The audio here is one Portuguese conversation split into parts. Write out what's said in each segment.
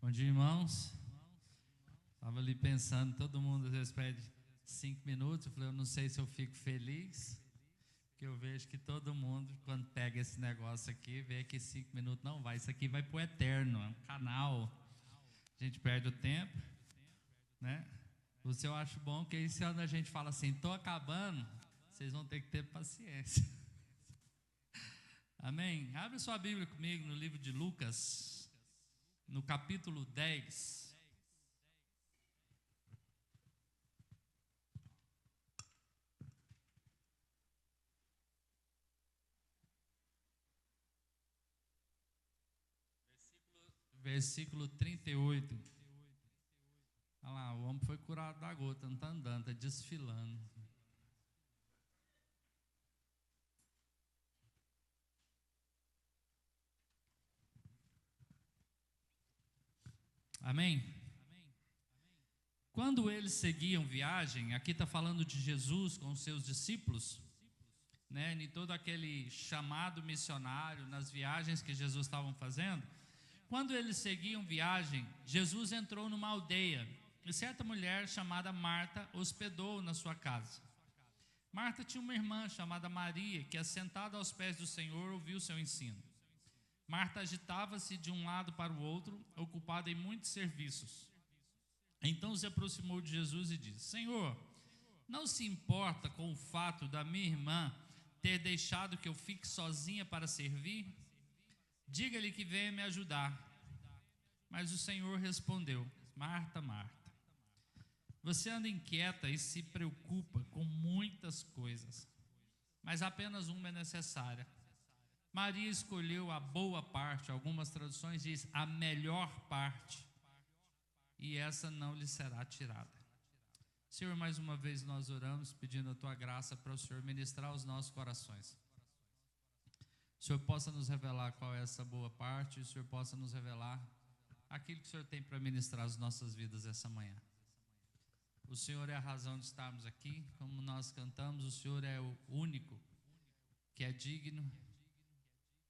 Bom dia, irmãos. Estava ali pensando, todo mundo às vezes pede 5 minutos. Eu falei, eu não sei se eu fico feliz, porque eu vejo que todo mundo, quando pega esse negócio aqui, vê que 5 minutos não vai. Isso aqui vai para o eterno, é um canal. A gente perde o tempo, né? Você eu acho bom que aí, quando a gente fala assim, estou acabando, vocês vão ter que ter paciência. Amém? Abre sua Bíblia comigo no livro de Lucas, no capítulo 10. Versículo 38. Olha lá, o homem foi curado da gota, não está andando, está desfilando. Amém? Quando eles seguiam viagem, aqui está falando de Jesus com os seus discípulos, né, em todo aquele chamado missionário, nas viagens que Jesus estava fazendo. Quando eles seguiam viagem, Jesus entrou numa aldeia, e certa mulher chamada Marta hospedou na sua casa. Marta tinha uma irmã chamada Maria, que assentada aos pés do Senhor ouviu seu ensino. Marta agitava-se de um lado para o outro, ocupada em muitos serviços. Então se aproximou de Jesus e disse: Senhor, não se importa com o fato da minha irmã ter deixado que eu fique sozinha para servir? Diga-lhe que venha me ajudar. Mas o Senhor respondeu: Marta, Marta, você anda inquieta e se preocupa com muitas coisas, mas apenas uma é necessária. Maria escolheu a boa parte, algumas traduções dizem a melhor parte, e essa não lhe será tirada. Senhor, mais uma vez nós oramos pedindo a Tua graça para o Senhor ministrar os nossos corações. O Senhor possa nos revelar qual é essa boa parte, e o Senhor possa nos revelar aquilo que o Senhor tem para ministrar as nossas vidas essa manhã. O Senhor é a razão de estarmos aqui, como nós cantamos, o Senhor é o único que é digno,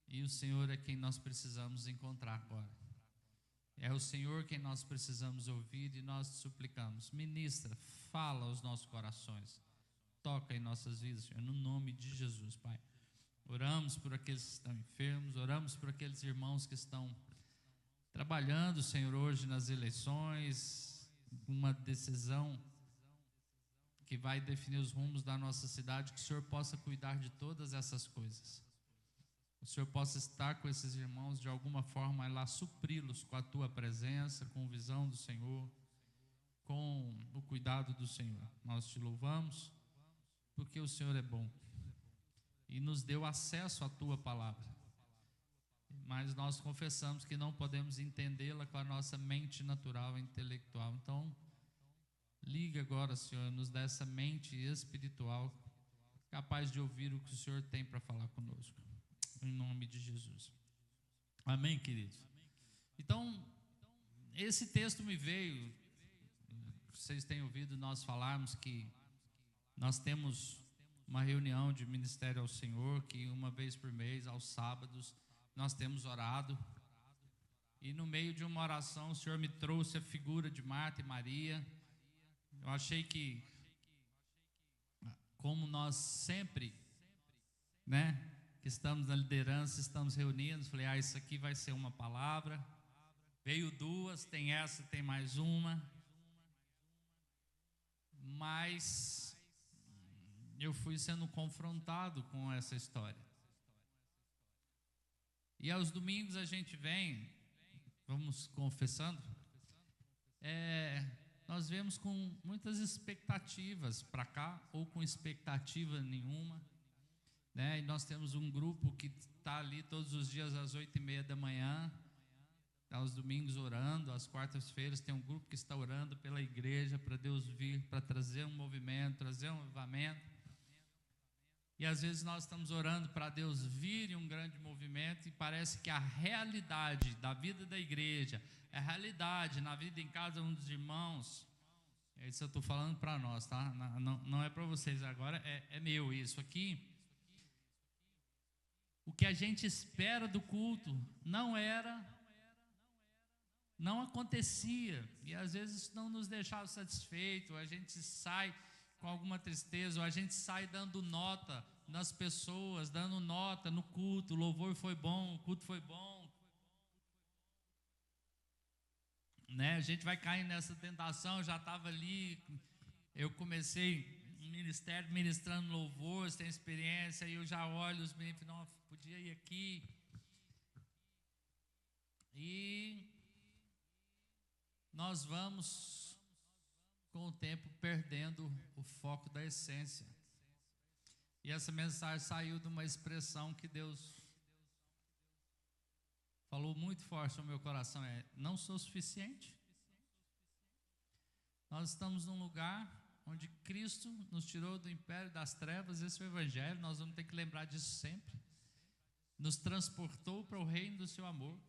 e o Senhor é quem nós precisamos encontrar agora. É o Senhor quem nós precisamos ouvir, e nós te suplicamos, ministra, fala aos nossos corações, toca em nossas vidas, Senhor, no nome de Jesus, Pai. Oramos por aqueles que estão enfermos, oramos por aqueles irmãos que estão trabalhando, Senhor, hoje nas eleições, uma decisão que vai definir os rumos da nossa cidade, que o Senhor possa cuidar de todas essas coisas. O Senhor possa estar com esses irmãos de alguma forma, lá supri-los com a Tua presença, com a visão do Senhor, com o cuidado do Senhor. Nós te louvamos, porque o Senhor é bom e nos deu acesso à Tua palavra, mas nós confessamos que não podemos entendê-la com a nossa mente natural e intelectual. Então, liga agora, Senhor, nos dá essa mente espiritual, capaz de ouvir o que o Senhor tem para falar conosco, em nome de Jesus. Amém, queridos? Então, esse texto me veio, vocês têm ouvido nós falarmos que nós temos uma reunião de ministério ao Senhor, que uma vez por mês, aos sábados, nós temos orado, e no meio de uma oração o Senhor me trouxe a figura de Marta e Maria. Eu achei que, como nós sempre, né, que estamos na liderança, estamos reunidos, falei, isso aqui vai ser uma palavra. Veio duas, tem essa, tem mais uma, mas eu fui sendo confrontado com essa história. E aos domingos a gente vem, vamos confessando, nós vemos com muitas expectativas para cá, ou com expectativa nenhuma, né? E nós temos um grupo que está ali todos os dias às 8:30 da manhã, aos domingos orando, às quartas-feiras tem um grupo que está orando pela igreja, para Deus vir, para trazer um movimento, trazer um avivamento. E às vezes nós estamos orando para Deus vir em um grande movimento, e parece que a realidade da vida da igreja, a realidade na vida em cada um dos irmãos, isso eu estou falando para nós, tá? Não é para vocês agora, é meu isso aqui. O que a gente espera do culto não era Não acontecia, e às vezes isso não nos deixava satisfeito. A gente sai com alguma tristeza, ou a gente sai dando nota nas pessoas, dando nota no culto. O louvor foi bom, o culto foi bom, né? A gente vai cair nessa tentação. Eu já estava ali, eu comecei um ministério ministrando louvor, sem experiência, e eu já olho os meninos e falo, não, podia ir aqui. E nós vamos, com o tempo, perdendo o foco da essência. E essa mensagem saiu de uma expressão que Deus falou muito forte no meu coração: não sou suficiente. Nós estamos num lugar onde Cristo nos tirou do império das trevas. Esse é o Evangelho, nós vamos ter que lembrar disso sempre. Nos transportou para o reino do seu amor.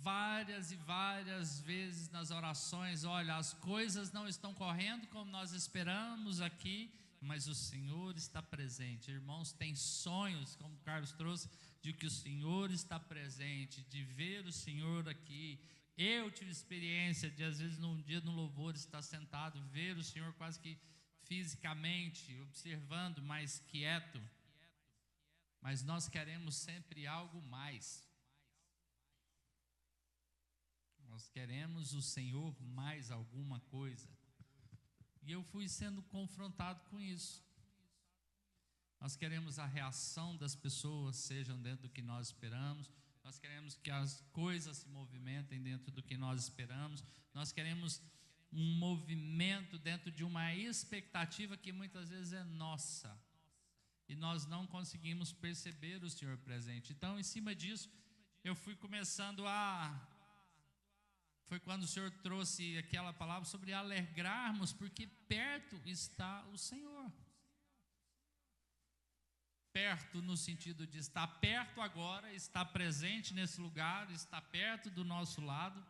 Várias e várias vezes nas orações, olha, as coisas não estão correndo como nós esperamos aqui, mas o Senhor está presente. Irmãos, tem sonhos, como o Carlos trouxe, de que o Senhor está presente, de ver o Senhor aqui. Eu tive experiência de, às vezes, num dia no louvor, estar sentado, ver o Senhor quase que fisicamente, observando, mais quieto. Mas nós queremos sempre algo mais. Nós queremos o Senhor mais alguma coisa. E eu fui sendo confrontado com isso. Nós queremos a reação das pessoas sejam dentro do que nós esperamos. Nós queremos que as coisas se movimentem dentro do que nós esperamos. Nós queremos um movimento dentro de uma expectativa que muitas vezes é nossa. E nós não conseguimos perceber o Senhor presente. Então, em cima disso, eu fui começando a... Foi quando o Senhor trouxe aquela palavra sobre alegrarmos, porque perto está o Senhor. Perto no sentido de estar perto agora, estar presente nesse lugar, estar perto do nosso lado.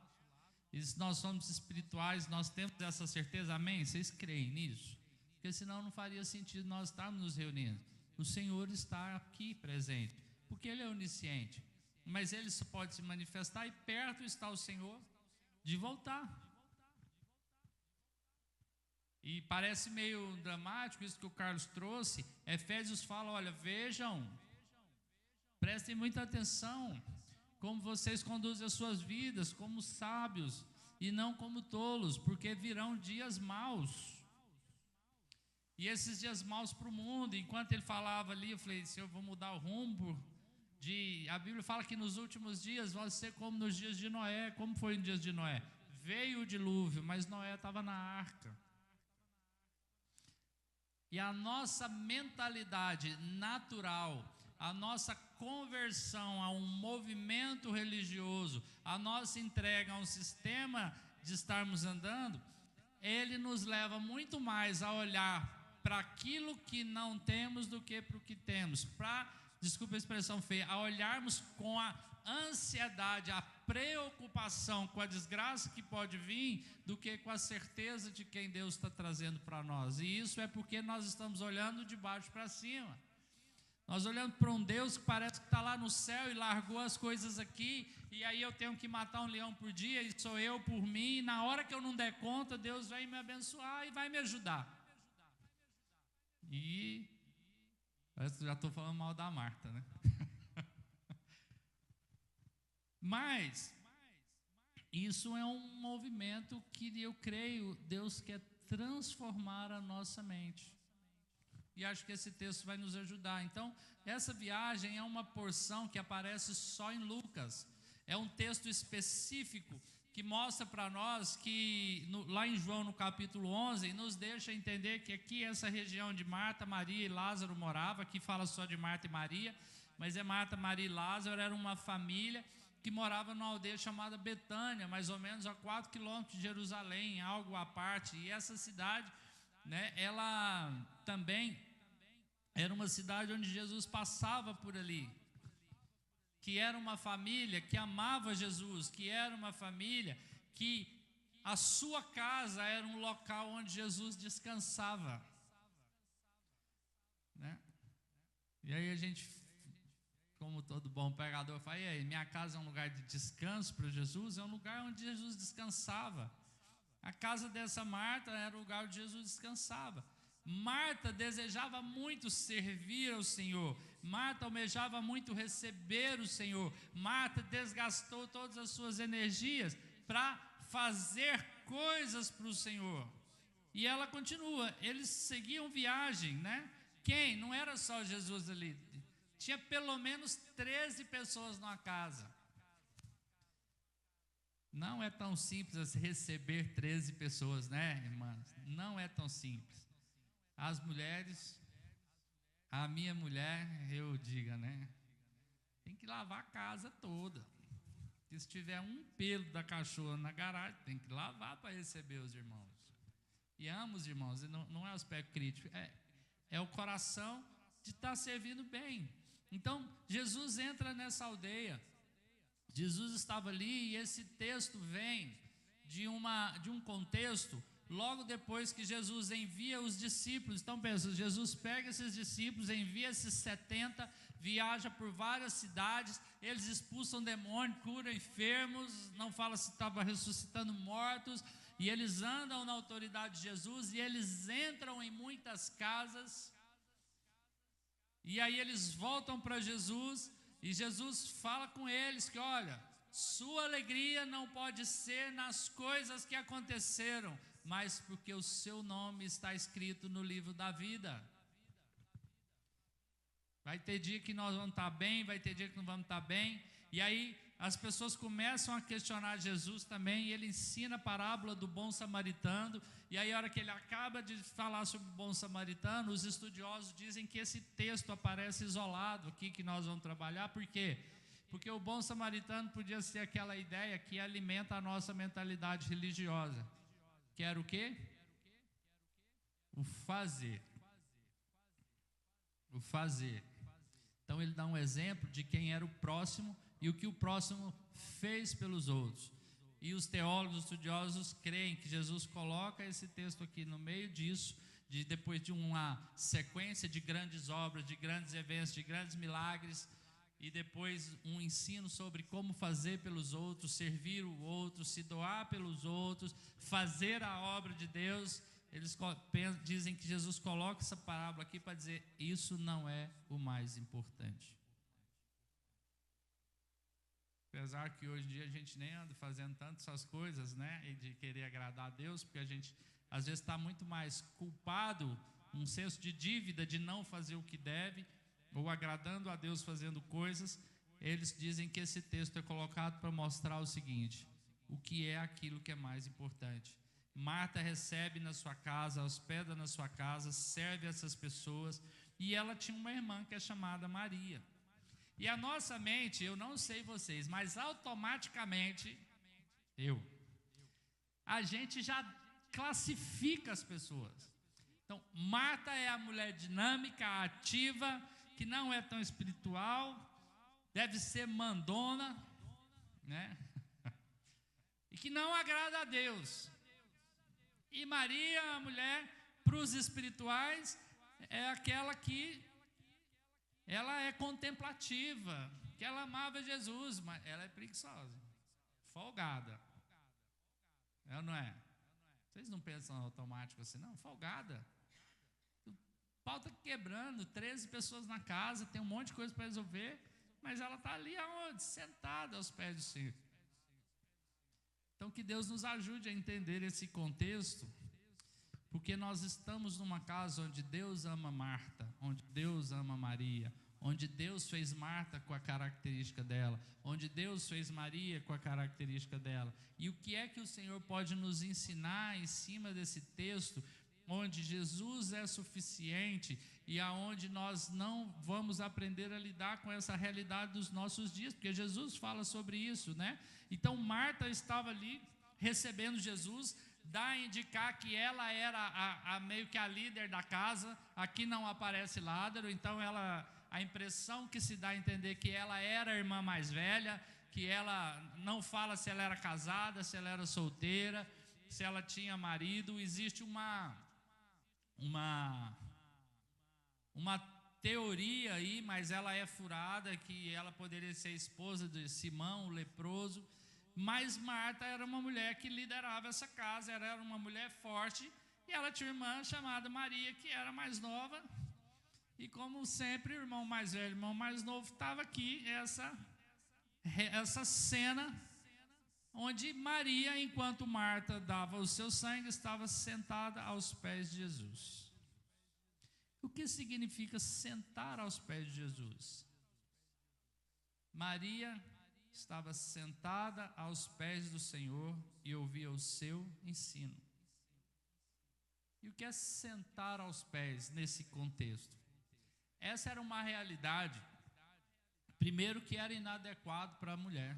E se nós somos espirituais, nós temos essa certeza, amém? Vocês creem nisso? Porque senão não faria sentido nós estarmos nos reunindo. O Senhor está aqui presente, porque Ele é onisciente. Mas Ele só pode se manifestar e perto está o Senhor de voltar. E parece meio dramático isso que o Carlos trouxe. Efésios fala, olha, vejam, prestem muita atenção, como vocês conduzem as suas vidas, como sábios e não como tolos, porque virão dias maus. E esses dias maus para o mundo. Enquanto ele falava ali, eu falei, Senhor, eu vou mudar o rumbo. A Bíblia fala que nos últimos dias vai ser como nos dias de Noé. Como foi nos dias de Noé? Veio o dilúvio, mas Noé estava na arca. E a nossa mentalidade natural, a nossa conversão a um movimento religioso, a nossa entrega a um sistema de estarmos andando, ele nos leva muito mais a olhar para aquilo que não temos do que para o que temos. Desculpa a expressão feia, a olharmos com a ansiedade, a preocupação com a desgraça que pode vir, do que com a certeza de quem Deus está trazendo para nós. E isso é porque nós estamos olhando de baixo para cima. Nós olhamos para um Deus que parece que está lá no céu e largou as coisas aqui, e aí eu tenho que matar um leão por dia, e sou eu por mim, e na hora que eu não der conta, Deus vai me abençoar e vai me ajudar. E parece que já estou falando mal da Marta, né? Mas isso é um movimento que eu creio Deus quer transformar a nossa mente. E acho que esse texto vai nos ajudar. Então, essa viagem é uma porção que aparece só em Lucas. É um texto específico que mostra para nós que, lá em João, no capítulo 11, nos deixa entender que aqui essa região de Marta, Maria e Lázaro morava. Aqui fala só de Marta e Maria, mas é Marta, Maria e Lázaro, era uma família que morava numa aldeia chamada Betânia, mais ou menos a 4 quilômetros de Jerusalém, algo à parte. E essa cidade, né, ela também era uma cidade onde Jesus passava por ali, que era uma família que amava Jesus, que era uma família que a sua casa era um local onde Jesus descansava, né? E aí a gente como todo bom pregador, fala: e aí, minha casa é um lugar de descanso para Jesus? É um lugar onde Jesus descansava. A casa dessa Marta era o lugar onde Jesus descansava. Marta desejava muito servir ao Senhor. Marta almejava muito receber o Senhor. Marta desgastou todas as suas energias para fazer coisas para o Senhor. E ela continua. Eles seguiam viagem, né? Quem? Não era só Jesus ali. Tinha pelo menos 13 pessoas numa casa. Não é tão simples receber 13 pessoas, né, irmãs? Não é tão simples. As mulheres, a minha mulher, eu digo, né? Tem que lavar a casa toda. Se tiver um pelo da cachorra na garagem, tem que lavar para receber os irmãos. E amo os irmãos, e não é o aspecto crítico, é o coração de estar servindo bem. Então, Jesus entra nessa aldeia. Jesus estava ali, e esse texto vem de um contexto logo depois que Jesus envia os discípulos. Então pensa, Jesus pega esses discípulos, envia esses 70, viaja por várias cidades, eles expulsam demônios, curam enfermos, não fala se estava ressuscitando mortos, e eles andam na autoridade de Jesus, e eles entram em muitas casas, e aí eles voltam para Jesus, e Jesus fala com eles que, olha, sua alegria não pode ser nas coisas que aconteceram, mas porque o seu nome está escrito no livro da vida. Vai ter dia que nós vamos estar bem, vai ter dia que não vamos estar bem, e aí as pessoas começam a questionar Jesus também, e ele ensina a parábola do bom samaritano, e aí a hora que ele acaba de falar sobre o bom samaritano, os estudiosos dizem que esse texto aparece isolado aqui, que nós vamos trabalhar. Por quê? Porque o bom samaritano podia ser aquela ideia que alimenta a nossa mentalidade religiosa, que era o quê? O fazer. O fazer. Então ele dá um exemplo de quem era o próximo e o que o próximo fez pelos outros. E os teólogos, estudiosos creem que Jesus coloca esse texto aqui no meio disso, depois de uma sequência de grandes obras, de grandes eventos, de grandes milagres, e depois um ensino sobre como fazer pelos outros, servir o outro, se doar pelos outros, fazer a obra de Deus. Eles dizem que Jesus coloca essa parábola aqui para dizer: isso não é o mais importante. Apesar que hoje em dia a gente nem anda fazendo tanto essas coisas, né? E de querer agradar a Deus, porque a gente às vezes está muito mais culpado, um senso de dívida de não fazer o que deve, ou agradando a Deus fazendo coisas. Eles dizem que esse texto é colocado para mostrar o seguinte: o que é aquilo que é mais importante. Marta recebe na sua casa, hospeda na sua casa, serve essas pessoas, e ela tinha uma irmã que é chamada Maria. E a nossa mente, eu não sei vocês, mas automaticamente, a gente já classifica as pessoas. Então, Marta é a mulher dinâmica, ativa, que não é tão espiritual, deve ser mandona, né? E que não agrada a Deus. E Maria, a mulher, para os espirituais, é aquela que ela é contemplativa, que ela amava Jesus, mas ela é preguiçosa, folgada. É ou não é? Vocês não pensam automático assim, não? Folgada. O pau está quebrando, 13 pessoas na casa, tem um monte de coisa para resolver, mas ela está ali aonde? Sentada aos pés do Senhor. Então que Deus nos ajude a entender esse contexto, porque nós estamos numa casa onde Deus ama Marta, onde Deus ama Maria, onde Deus fez Marta com a característica dela, onde Deus fez Maria com a característica dela. E o que é que o Senhor pode nos ensinar em cima desse texto, onde Jesus é suficiente e aonde nós não vamos aprender a lidar com essa realidade dos nossos dias, porque Jesus fala sobre isso, né? Então Marta estava ali recebendo Jesus, dá a indicar que ela era meio que a líder da casa. Aqui não aparece Lázaro, então a impressão que se dá a entender que ela era a irmã mais velha, que ela não fala se ela era casada, se ela era solteira, se ela tinha marido. Existe uma teoria aí, mas ela é furada, que ela poderia ser esposa de Simão, o leproso. Mas Marta era uma mulher que liderava essa casa, ela era uma mulher forte, e ela tinha uma irmã chamada Maria, que era mais nova. E como sempre, o irmão mais velho e o irmão mais novo, estava aqui essa cena, onde Maria, enquanto Marta dava o seu sangue, estava sentada aos pés de Jesus. O que significa sentar aos pés de Jesus? Maria estava sentada aos pés do Senhor e ouvia o seu ensino. E o que é sentar aos pés nesse contexto? Essa era uma realidade, primeiro, que era inadequado para a mulher.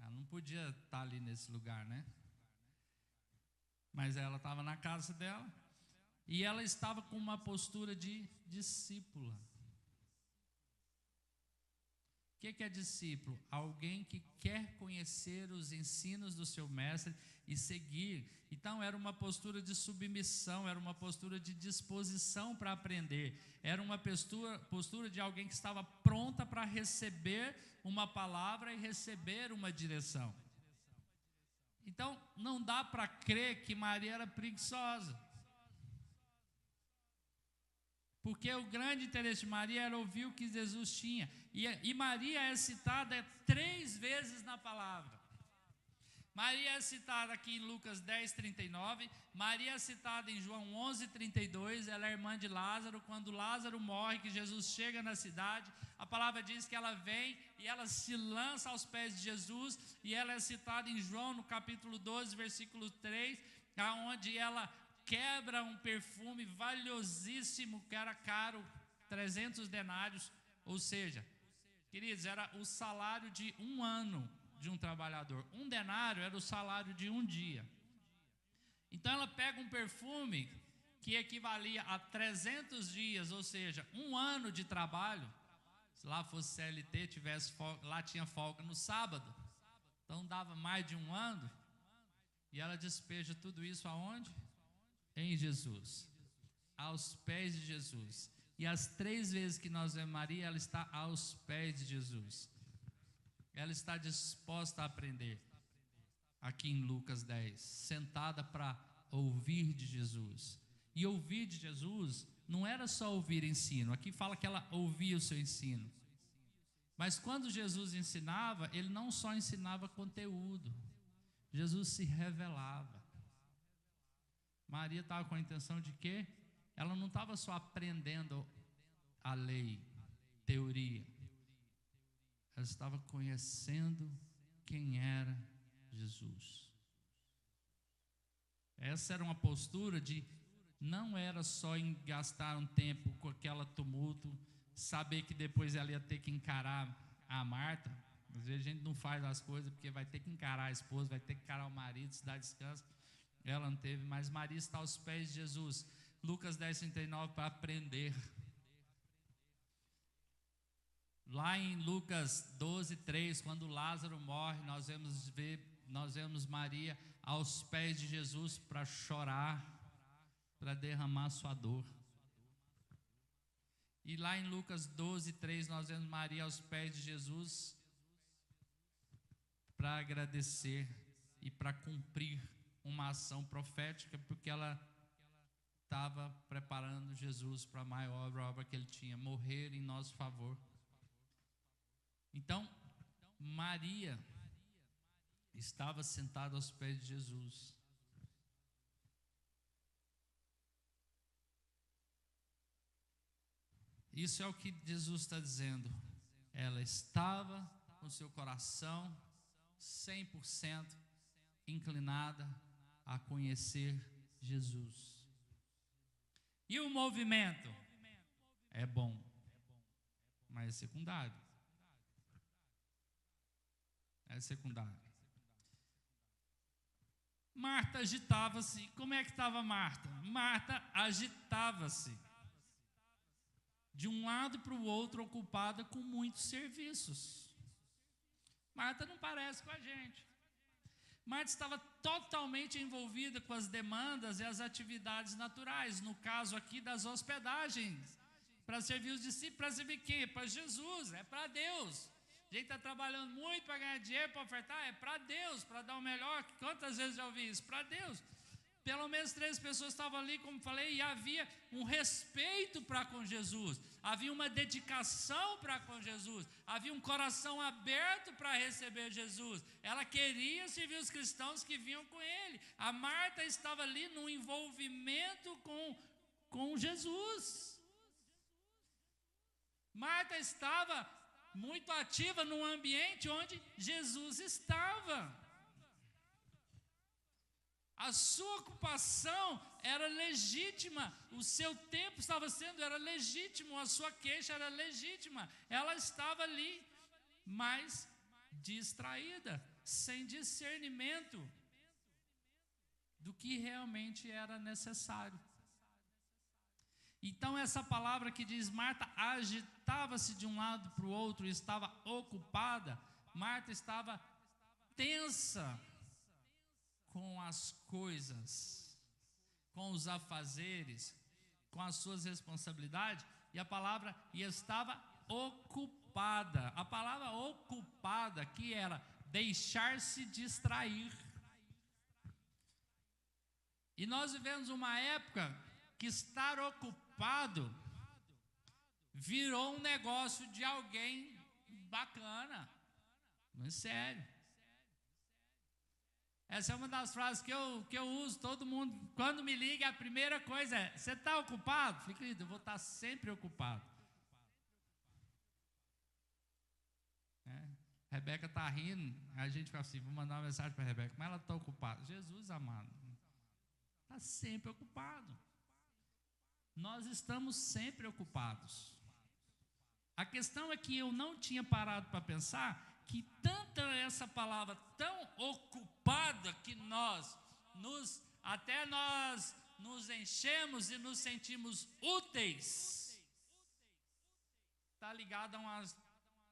Ela não podia estar ali nesse lugar, né? Mas ela estava na casa dela e ela estava com uma postura de discípula. O que é discípulo? Alguém que quer conhecer os ensinos do seu mestre e seguir. Então era uma postura de submissão, era uma postura de disposição para aprender, era uma postura de alguém que estava pronta para receber uma palavra e receber uma direção. Então não dá para crer que Maria era preguiçosa, porque o grande interesse de Maria era ouvir o que Jesus tinha. E Maria é citada 3 vezes na palavra. Maria é citada aqui em Lucas 10:39, Maria é citada em João 11:32, ela é irmã de Lázaro. Quando Lázaro morre, que Jesus chega na cidade, a palavra diz que ela vem e ela se lança aos pés de Jesus, e ela é citada em João no capítulo 12, versículo 3, onde ela quebra um perfume valiosíssimo, que era caro, 300 denários, ou seja, queridos, era o salário de um ano de um trabalhador. Um denário era o salário de um dia. Então ela pega um perfume que equivalia a 300 dias, ou seja, um ano de trabalho. Se lá fosse CLT, tivesse folga, lá tinha folga no sábado, então dava mais de um ano. E ela despeja tudo isso aonde? Em Jesus, aos pés de Jesus. E as 3 vezes que nós vemos Maria, ela está aos pés de Jesus. Ela está disposta a aprender. Aqui em Lucas 10, sentada para ouvir de Jesus. E ouvir de Jesus não era só ouvir ensino. Aqui fala que ela ouvia o seu ensino. Mas quando Jesus ensinava, ele não só ensinava conteúdo, Jesus se revelava. Maria estava com a intenção de quê? Ela não estava só aprendendo a lei, teoria. Ela estava conhecendo quem era Jesus. Essa era uma postura de, não era só em gastar um tempo com aquela tumulto, saber que depois ela ia ter que encarar a Marta. Às vezes a gente não faz as coisas porque vai ter que encarar a esposa, vai ter que encarar o marido, se dar descanso. Ela não teve, mas Maria está aos pés de Jesus. Lucas 10:39, para aprender. Lá em Lucas 12:3, quando Lázaro morre, nós vemos Maria aos pés de Jesus para chorar, para derramar sua dor. E lá em Lucas 12:3, nós vemos Maria aos pés de Jesus para agradecer e para cumprir uma ação profética, porque ela estava preparando Jesus para a maior obra que ele tinha, morrer em nosso favor. Então, Maria estava sentada aos pés de Jesus. Isso é o que Jesus está dizendo. Ela estava com seu coração 100% inclinada a conhecer Jesus. E o movimento é bom, mas é secundário. É secundário. Marta agitava-se. Como é que estava Marta? Marta agitava-se de um lado para o outro, ocupada com muitos serviços. Marta não parece com a gente. Marta estava totalmente envolvida com as demandas e as atividades naturais, no caso aqui das hospedagens, para servir os discípulos, para servir quem? Para Jesus, é para Deus. A gente está trabalhando muito para ganhar dinheiro, para ofertar, é para Deus, para dar o melhor. Quantas vezes já ouvi isso? Para Deus. Pelo menos 3 pessoas estavam ali, como falei, e havia um respeito para com Jesus, havia uma dedicação para com Jesus, havia um coração aberto para receber Jesus. Ela queria servir os cristãos que vinham com ele. A Marta estava ali no envolvimento com Jesus. Marta estava muito ativa num ambiente onde Jesus estava. A sua ocupação era legítima, o seu tempo estava era legítimo, a sua queixa era legítima. Ela estava ali, mas distraída, sem discernimento do que realmente era necessário. Então essa palavra que diz Marta agitava-se de um lado para o outro, estava ocupada. Marta estava tensa com as coisas, com os afazeres, com as suas responsabilidades, e a palavra estava ocupada. A palavra ocupada aqui era deixar-se distrair. E nós vivemos uma época que estar ocupado virou um negócio de alguém bacana, mas sério. Essa é uma das frases que eu uso, todo mundo, quando me liga, a primeira coisa é: você está ocupado? Falei, querido, eu vou estar sempre ocupado. Rebeca está rindo, a gente fica assim, vou mandar uma mensagem para a Rebeca, mas ela está ocupada. Jesus amado, está sempre ocupado. Nós estamos sempre ocupados. A questão é que eu não tinha parado para pensar que tanta essa palavra tão ocupada que até nós nos enchemos e nos sentimos úteis, está ligada a umas,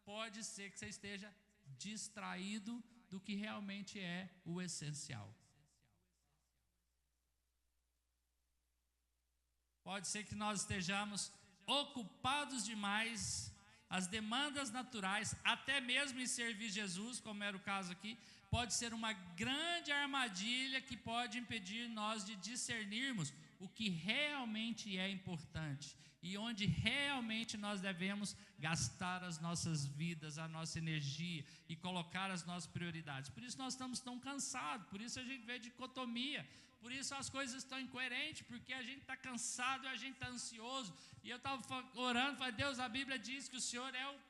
pode ser que você esteja distraído do que realmente é o essencial. Pode ser que nós estejamos ocupados demais, as demandas naturais, até mesmo em servir Jesus, como era o caso aqui, pode ser uma grande armadilha que pode impedir nós de discernirmos o que realmente é importante e onde realmente nós devemos gastar as nossas vidas, a nossa energia e colocar as nossas prioridades. Por isso nós estamos tão cansados, por isso a gente vê dicotomia, por isso as coisas estão incoerentes, porque a gente está cansado e a gente está ansioso. E eu estava orando, falei, Deus, a Bíblia diz que o Senhor é o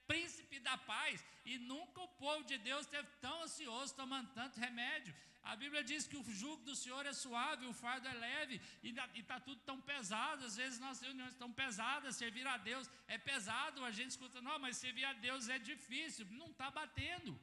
príncipe da paz, e nunca o povo de Deus esteve tão ansioso, tomando tanto remédio. A Bíblia diz que o jugo do Senhor é suave, o fardo é leve, e está tudo tão pesado. Às vezes nossas reuniões estão pesadas, servir a Deus é pesado, a gente escuta, não, mas servir a Deus é difícil, não está batendo.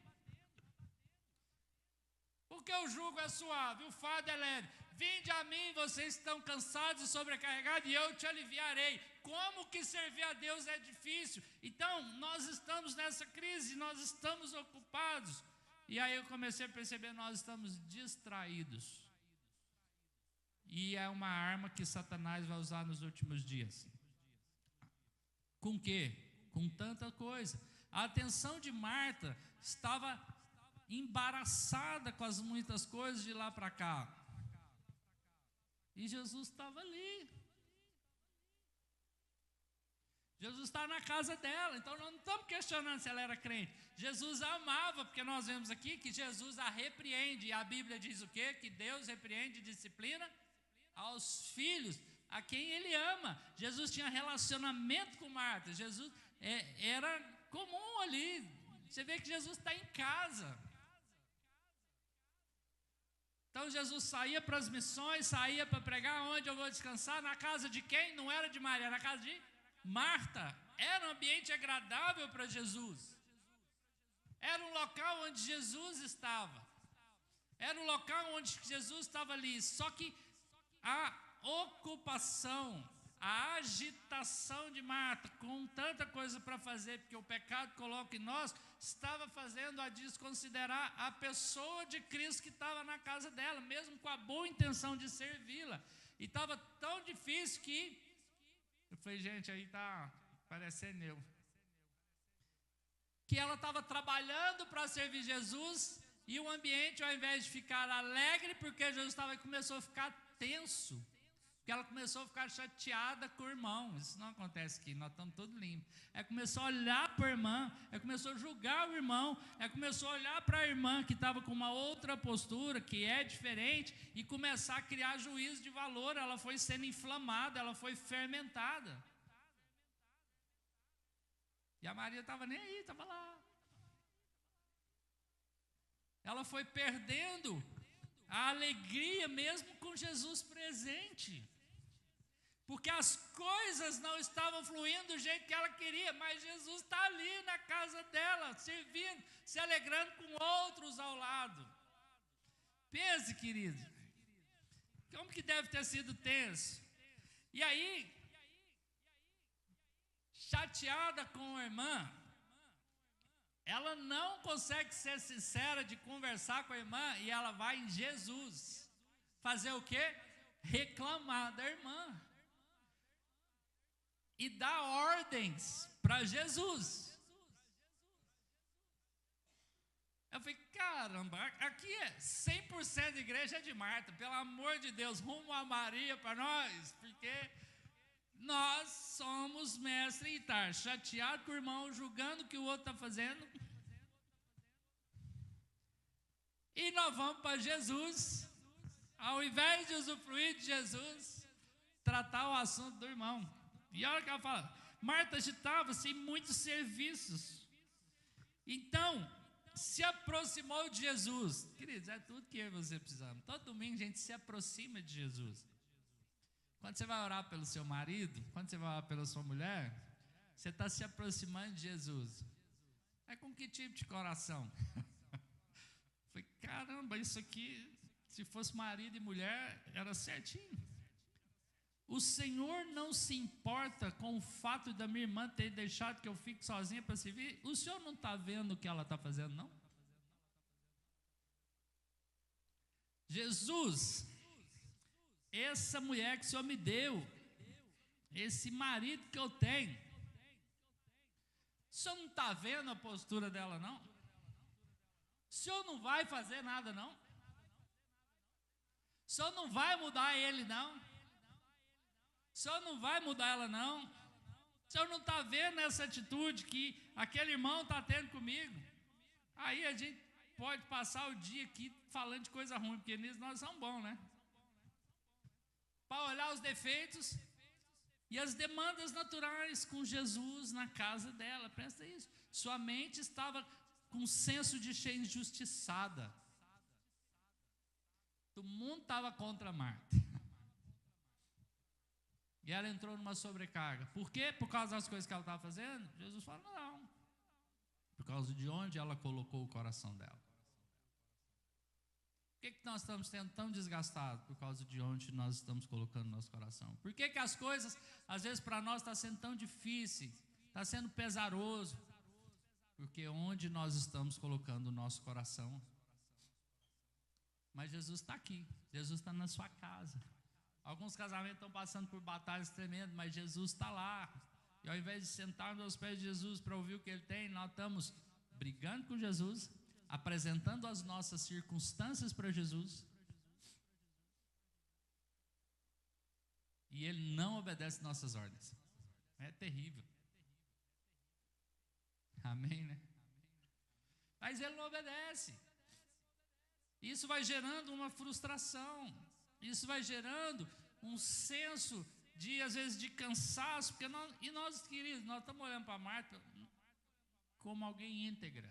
Porque o jugo é suave, o fardo é leve. Vinde a mim, vocês estão cansados e sobrecarregados, e eu te aliviarei. Como que servir a Deus é difícil? Então, nós estamos nessa crise, nós estamos ocupados. E aí eu comecei a perceber, nós estamos distraídos. E é uma arma que Satanás vai usar nos últimos dias. Com quê? Com tanta coisa. A atenção de Marta estava embaraçada com as muitas coisas de lá para cá. E Jesus estava ali. Jesus está na casa dela, então nós não estamos questionando se ela era crente. Jesus a amava, porque nós vemos aqui que Jesus a repreende, e a Bíblia diz o quê? Que Deus repreende e disciplina aos filhos, a quem Ele ama. Jesus tinha relacionamento com Marta, Jesus era comum ali, você vê que Jesus está em casa. Então Jesus saía para as missões, saía para pregar. Onde eu vou descansar? Na casa de quem? Não era de Maria, era na casa de Marta. Era um ambiente agradável para Jesus. Era um local onde Jesus estava. Era um local onde Jesus estava ali. Só que a ocupação, a agitação de Marta, com tanta coisa para fazer, porque o pecado coloca em nós estava fazendo a desconsiderar a pessoa de Cristo que estava na casa dela, mesmo com a boa intenção de servi-la. E estava tão difícil que eu falei, gente, aí está parecendo eu. Que ela estava trabalhando para servir Jesus e o ambiente, ao invés de ficar alegre, porque Jesus estava, começou a ficar tenso. Porque ela começou a ficar chateada com o irmão. Isso não acontece aqui, nós estamos todos limpos. Começou a olhar para a irmã, começou a julgar o irmão, começou a olhar para a irmã que estava com uma outra postura, que é diferente, e começar a criar juízo de valor. Ela foi sendo inflamada, ela foi fermentada. E a Maria estava nem aí, estava lá. Ela foi perdendo a alegria mesmo com Jesus presente. Porque as coisas não estavam fluindo do jeito que ela queria, mas Jesus está ali na casa dela, servindo, se alegrando com outros ao lado. Pense, querido, como que deve ter sido tenso. E aí, chateada com a irmã, ela não consegue ser sincera de conversar com a irmã, e ela vai em Jesus fazer o quê? Reclamar da irmã. E dá ordens para Jesus. Eu falei, caramba, aqui é 100% de igreja de Marta, pelo amor de Deus, rumo a Maria para nós, porque nós somos mestres em estar chateado com o irmão, julgando o que o outro está fazendo. E nós vamos para Jesus, ao invés de usufruir de Jesus, tratar o assunto do irmão. E olha que ela fala, Marta agitava-se em muitos serviços. Então, se aproximou de Jesus. Queridos, é tudo que eu e você precisamos. Todo domingo a gente se aproxima de Jesus. Quando você vai orar pelo seu marido, quando você vai orar pela sua mulher, você está se aproximando de Jesus. É com que tipo de coração? Falei, caramba, isso aqui, se fosse marido e mulher, era certinho. O Senhor não se importa com o fato da minha irmã ter deixado que eu fique sozinha para servir. O Senhor não está vendo o que ela está fazendo, não? Jesus, essa mulher que o Senhor me deu, esse marido que eu tenho, o Senhor não está vendo a postura dela, não? O Senhor não vai fazer nada, não? O Senhor não vai mudar ele, não? O Senhor não vai mudar ela, não? O Senhor não está vendo essa atitude que aquele irmão está tendo comigo? Aí a gente pode passar o dia aqui falando de coisa ruim, porque nisso nós somos bons, né? Para olhar os defeitos e as demandas naturais com Jesus na casa dela. Presta isso. Sua mente estava com um senso de ser injustiçada. O mundo estava contra Marta. E ela entrou numa sobrecarga. Por quê? Por causa das coisas que ela estava fazendo? Jesus fala, não. Por causa de onde ela colocou o coração dela. Por que nós estamos sendo tão desgastados? Por causa de onde nós estamos colocando nosso coração. Por que as coisas, às vezes, para nós está sendo tão difícil, está sendo pesaroso? Porque onde nós estamos colocando o nosso coração. Mas Jesus está aqui. Jesus está na sua casa. Alguns casamentos estão passando por batalhas tremendas, mas Jesus está lá. E ao invés de sentarmos aos pés de Jesus para ouvir o que Ele tem, nós estamos brigando com Jesus, apresentando as nossas circunstâncias para Jesus. E Ele não obedece nossas ordens. É terrível. Amém, né? Mas Ele não obedece. Isso vai gerando uma frustração. Isso vai gerando um senso de, às vezes, de cansaço, porque nós, queridos, nós estamos olhando para Marta como alguém íntegra,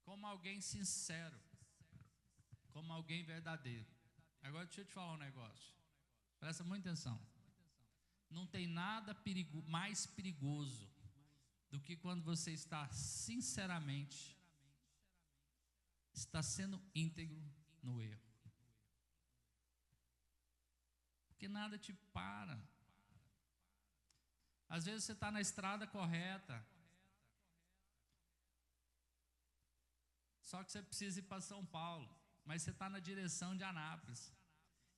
como alguém sincero, como alguém verdadeiro. Agora deixa eu te falar um negócio, presta muita atenção. Não tem nada mais perigoso do que quando você está sinceramente, está sendo íntegro no erro. Porque nada te para. Às vezes você está na estrada correta, Só que você precisa ir para São Paulo, mas você está na direção de Anápolis.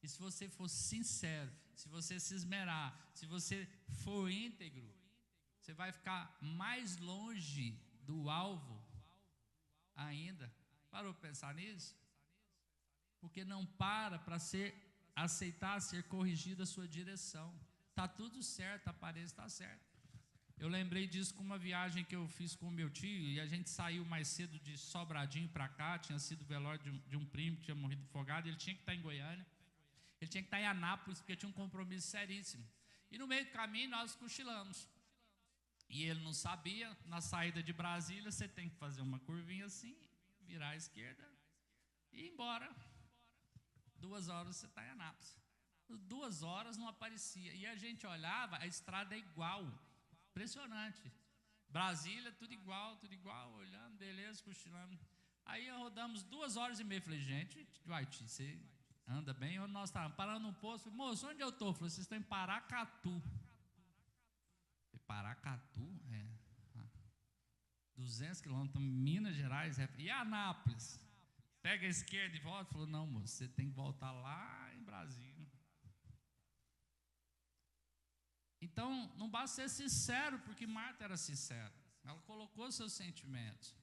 E se você for sincero, se você se esmerar, se você for íntegro, você vai ficar mais longe do alvo ainda. Parou para pensar nisso? Porque não para aceitar ser corrigida a sua direção. Está tudo certo, a aparência está certa. Eu lembrei disso com uma viagem que eu fiz com o meu tio, e a gente saiu mais cedo de Sobradinho para cá, tinha sido o velório de um primo que tinha morrido afogado, ele tinha que estar em Goiânia, ele tinha que estar em Anápolis, porque tinha um compromisso seríssimo. E no meio do caminho nós cochilamos. E ele não sabia, na saída de Brasília, você tem que fazer uma curvinha assim, virar à esquerda e ir embora. 2 horas você está em Anápolis. 2 horas não aparecia. E a gente olhava, a estrada é igual. Impressionante. Brasília, tudo igual, olhando, beleza, cochilando. Aí rodamos 2 horas e meia. Falei, gente, você anda bem? Onde nós estávamos? Parando num posto. Falei, moço, onde eu estou? Falei, vocês estão em Paracatu. Paracatu? 200 quilômetros, Minas Gerais. E Anápolis? Pega a esquerda e volta. Falou, não, moço, você tem que voltar lá em Brasília. Então, não basta ser sincero, porque Marta era sincera. Ela colocou seus sentimentos.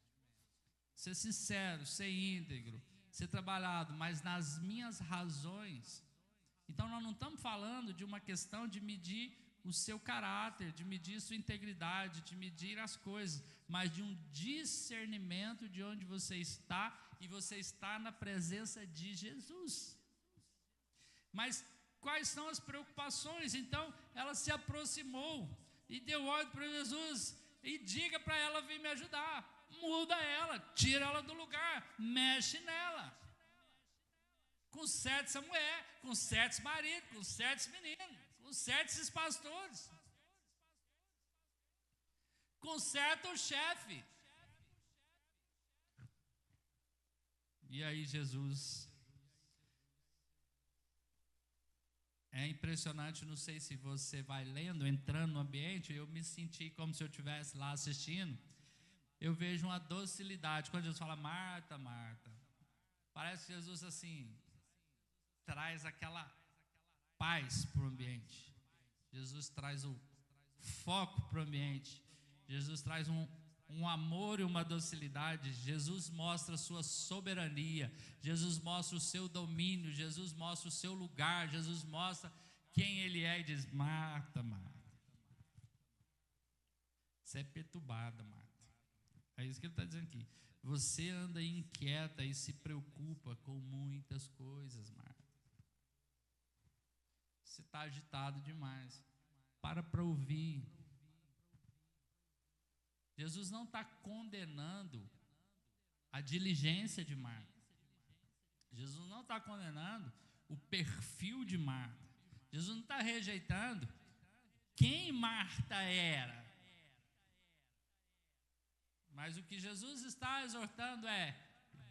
Ser sincero, ser íntegro, ser trabalhado, mas nas minhas razões. Então, nós não estamos falando de uma questão de medir o seu caráter, de medir sua integridade, de medir as coisas, mas de um discernimento de onde você está, e você está na presença de Jesus. Mas quais são as preocupações? Então, ela se aproximou e deu ordem para Jesus, e diga para ela vir me ajudar. Muda ela, tira ela do lugar, mexe nela. Com 7 essa mulher, com 7 maridos, com 7 meninos, com 7 esses pastores, conserta o chefe. E aí Jesus, é impressionante, não sei se você vai lendo, entrando no ambiente, eu me senti como se eu estivesse lá assistindo. Eu vejo uma docilidade, quando Jesus fala, Marta, Marta, parece que Jesus assim, traz aquela paz para o ambiente. Jesus traz o foco para o ambiente. Jesus traz um amor e uma docilidade. Jesus mostra a sua soberania. Jesus mostra o seu domínio. Jesus mostra o seu lugar. Jesus mostra quem Ele é e diz, Marta, Marta, você é perturbada, Marta. É isso que Ele está dizendo aqui. Você anda inquieta e se preocupa com muitas coisas, Marta. Você está agitado demais. Para ouvir. Jesus não está condenando a diligência de Marta. Jesus não está condenando o perfil de Marta. Jesus não está rejeitando quem Marta era. Mas o que Jesus está exortando é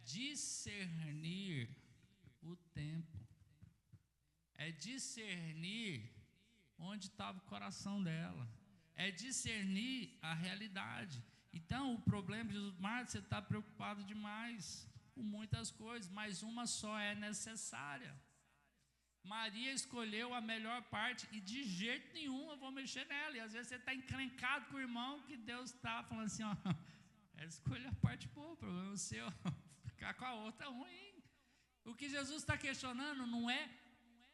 discernir o tempo. É discernir onde estava o coração dela. É discernir a realidade. Então, o problema de Marta, você está preocupado demais com muitas coisas, mas uma só é necessária. Maria escolheu a melhor parte e de jeito nenhum eu vou mexer nela. E às vezes você está encrencado com o irmão que Deus está falando assim, ó, escolha a parte boa, o problema é seu, ficar com a outra ruim. O que Jesus está questionando não é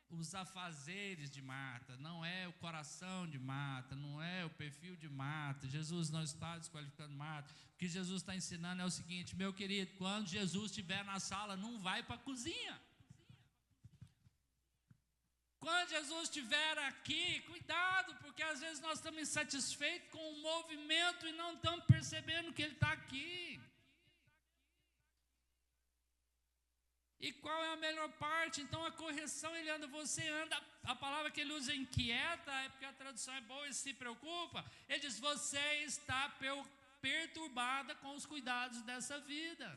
os afazeres de Marta, não é o coração de Marta, não é o perfil de Marta. Jesus não está desqualificando Marta. O que Jesus está ensinando é o seguinte, meu querido, quando Jesus estiver na sala, não vai para a cozinha. Quando Jesus estiver aqui, cuidado, porque às vezes nós estamos insatisfeitos com o movimento e não estamos percebendo que Ele está aqui. E qual é a melhor parte? Então a correção, Ele anda, você anda, a palavra que Ele usa inquieta, é porque a tradução é boa e se preocupa. Ele diz, você está perturbada com os cuidados dessa vida.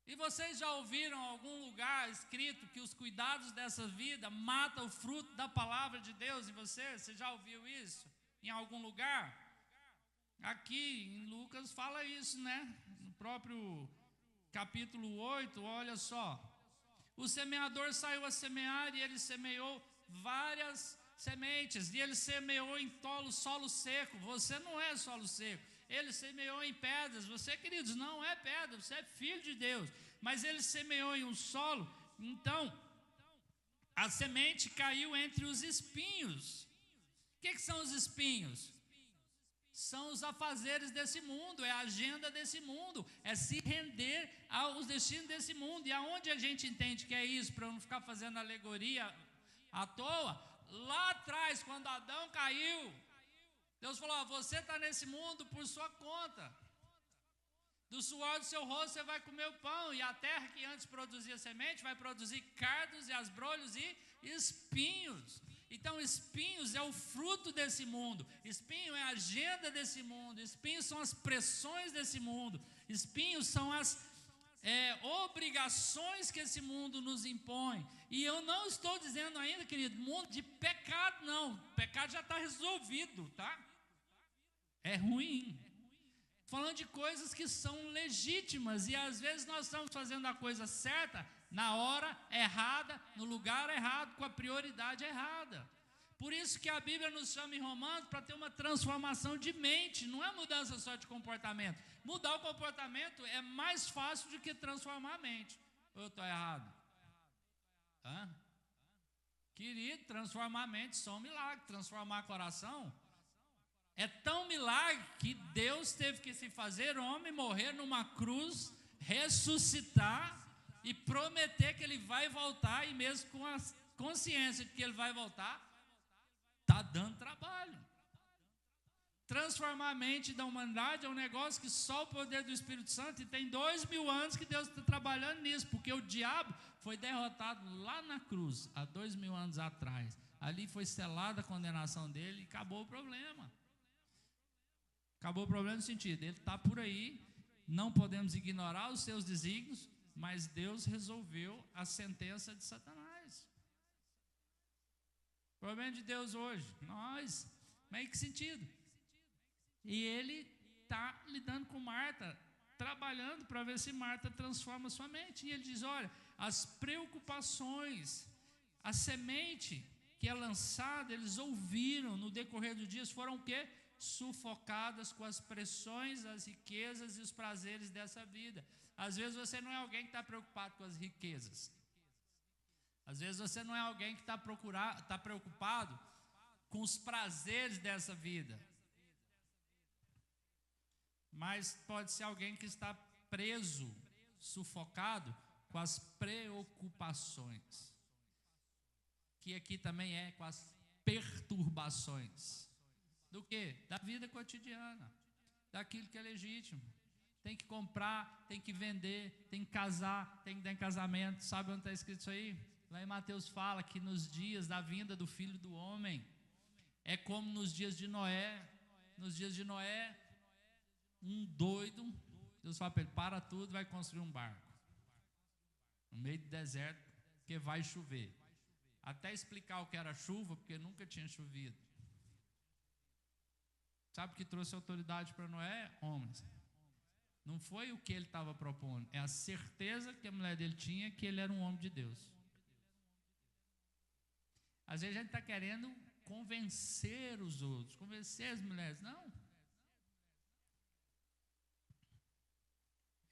E vocês já ouviram em algum lugar escrito que os cuidados dessa vida matam o fruto da palavra de Deus em você? Você já ouviu isso em algum lugar? Aqui em Lucas fala isso, né? próprio capítulo 8, olha só. O semeador saiu a semear e ele semeou várias sementes, e ele semeou em solo seco. Você não é solo seco. Ele semeou em pedras. Você, queridos, não é pedra, você é filho de Deus. Mas ele semeou em um solo. Então, a semente caiu entre os espinhos. O que são os espinhos? São os afazeres desse mundo, é a agenda desse mundo, é se render aos destinos desse mundo. E aonde a gente entende que é isso, para eu não ficar fazendo alegoria à toa? Lá atrás, quando Adão caiu, Deus falou: você está nesse mundo por sua conta. Do suor do seu rosto você vai comer o pão, e a terra que antes produzia semente vai produzir cardos e asbrolhos e espinhos. Então, espinhos é o fruto desse mundo, espinho é a agenda desse mundo, espinhos são as pressões desse mundo, espinhos são as obrigações que esse mundo nos impõe. E eu não estou dizendo ainda, querido, mundo de pecado, não. O pecado já está resolvido, tá? É ruim. Falando de coisas que são legítimas, e às vezes nós estamos fazendo a coisa certa na hora errada, no lugar errado, com a prioridade errada. Por isso que a Bíblia nos chama em Romanos para ter uma transformação de mente, não é mudança só de comportamento. Mudar o comportamento é mais fácil do que transformar a mente. Ou eu estou errado? Querido, transformar a mente só um milagre. Transformar coração é tão milagre que Deus teve que se fazer homem, morrer numa cruz, ressuscitar e prometer que ele vai voltar, e mesmo com a consciência de que ele vai voltar, está dando trabalho. Transformar a mente da humanidade é um negócio que só o poder do Espírito Santo, e tem 2000 anos que Deus está trabalhando nisso, porque o diabo foi derrotado lá na cruz, há 2000 anos atrás. Ali foi selada a condenação dele e acabou o problema. Acabou o problema no sentido, ele está por aí, não podemos ignorar os seus desígnios, mas Deus resolveu a sentença de Satanás. O problema de Deus hoje, nós, mas em que sentido? E ele está lidando com Marta, trabalhando para ver se Marta transforma sua mente. E ele diz: olha, as preocupações, a semente que é lançada, eles ouviram no decorrer dos dias, foram o quê? Sufocadas com as pressões, as riquezas e os prazeres dessa vida. Às vezes você não é alguém que está preocupado com as riquezas. Às vezes você não é alguém que está preocupado com os prazeres dessa vida. Mas pode ser alguém que está preso, sufocado com as preocupações. Que aqui também é com as perturbações. Do quê? Da vida cotidiana, daquilo que é legítimo. Tem que comprar, tem que vender, tem que casar, tem que dar em casamento. Sabe onde está escrito isso aí? Lá em Mateus fala que nos dias da vinda do Filho do Homem, é como nos dias de Noé. Nos dias de Noé, um doido, Deus fala para ele: para tudo, vai construir um barco no meio do deserto, porque vai chover. Até explicar o que era chuva, porque nunca tinha chovido. Sabe o que trouxe autoridade para Noé? Homens. Não foi o que ele estava propondo, é a certeza que a mulher dele tinha que ele era um homem de Deus. Às vezes a gente está querendo convencer os outros, convencer as mulheres. Não.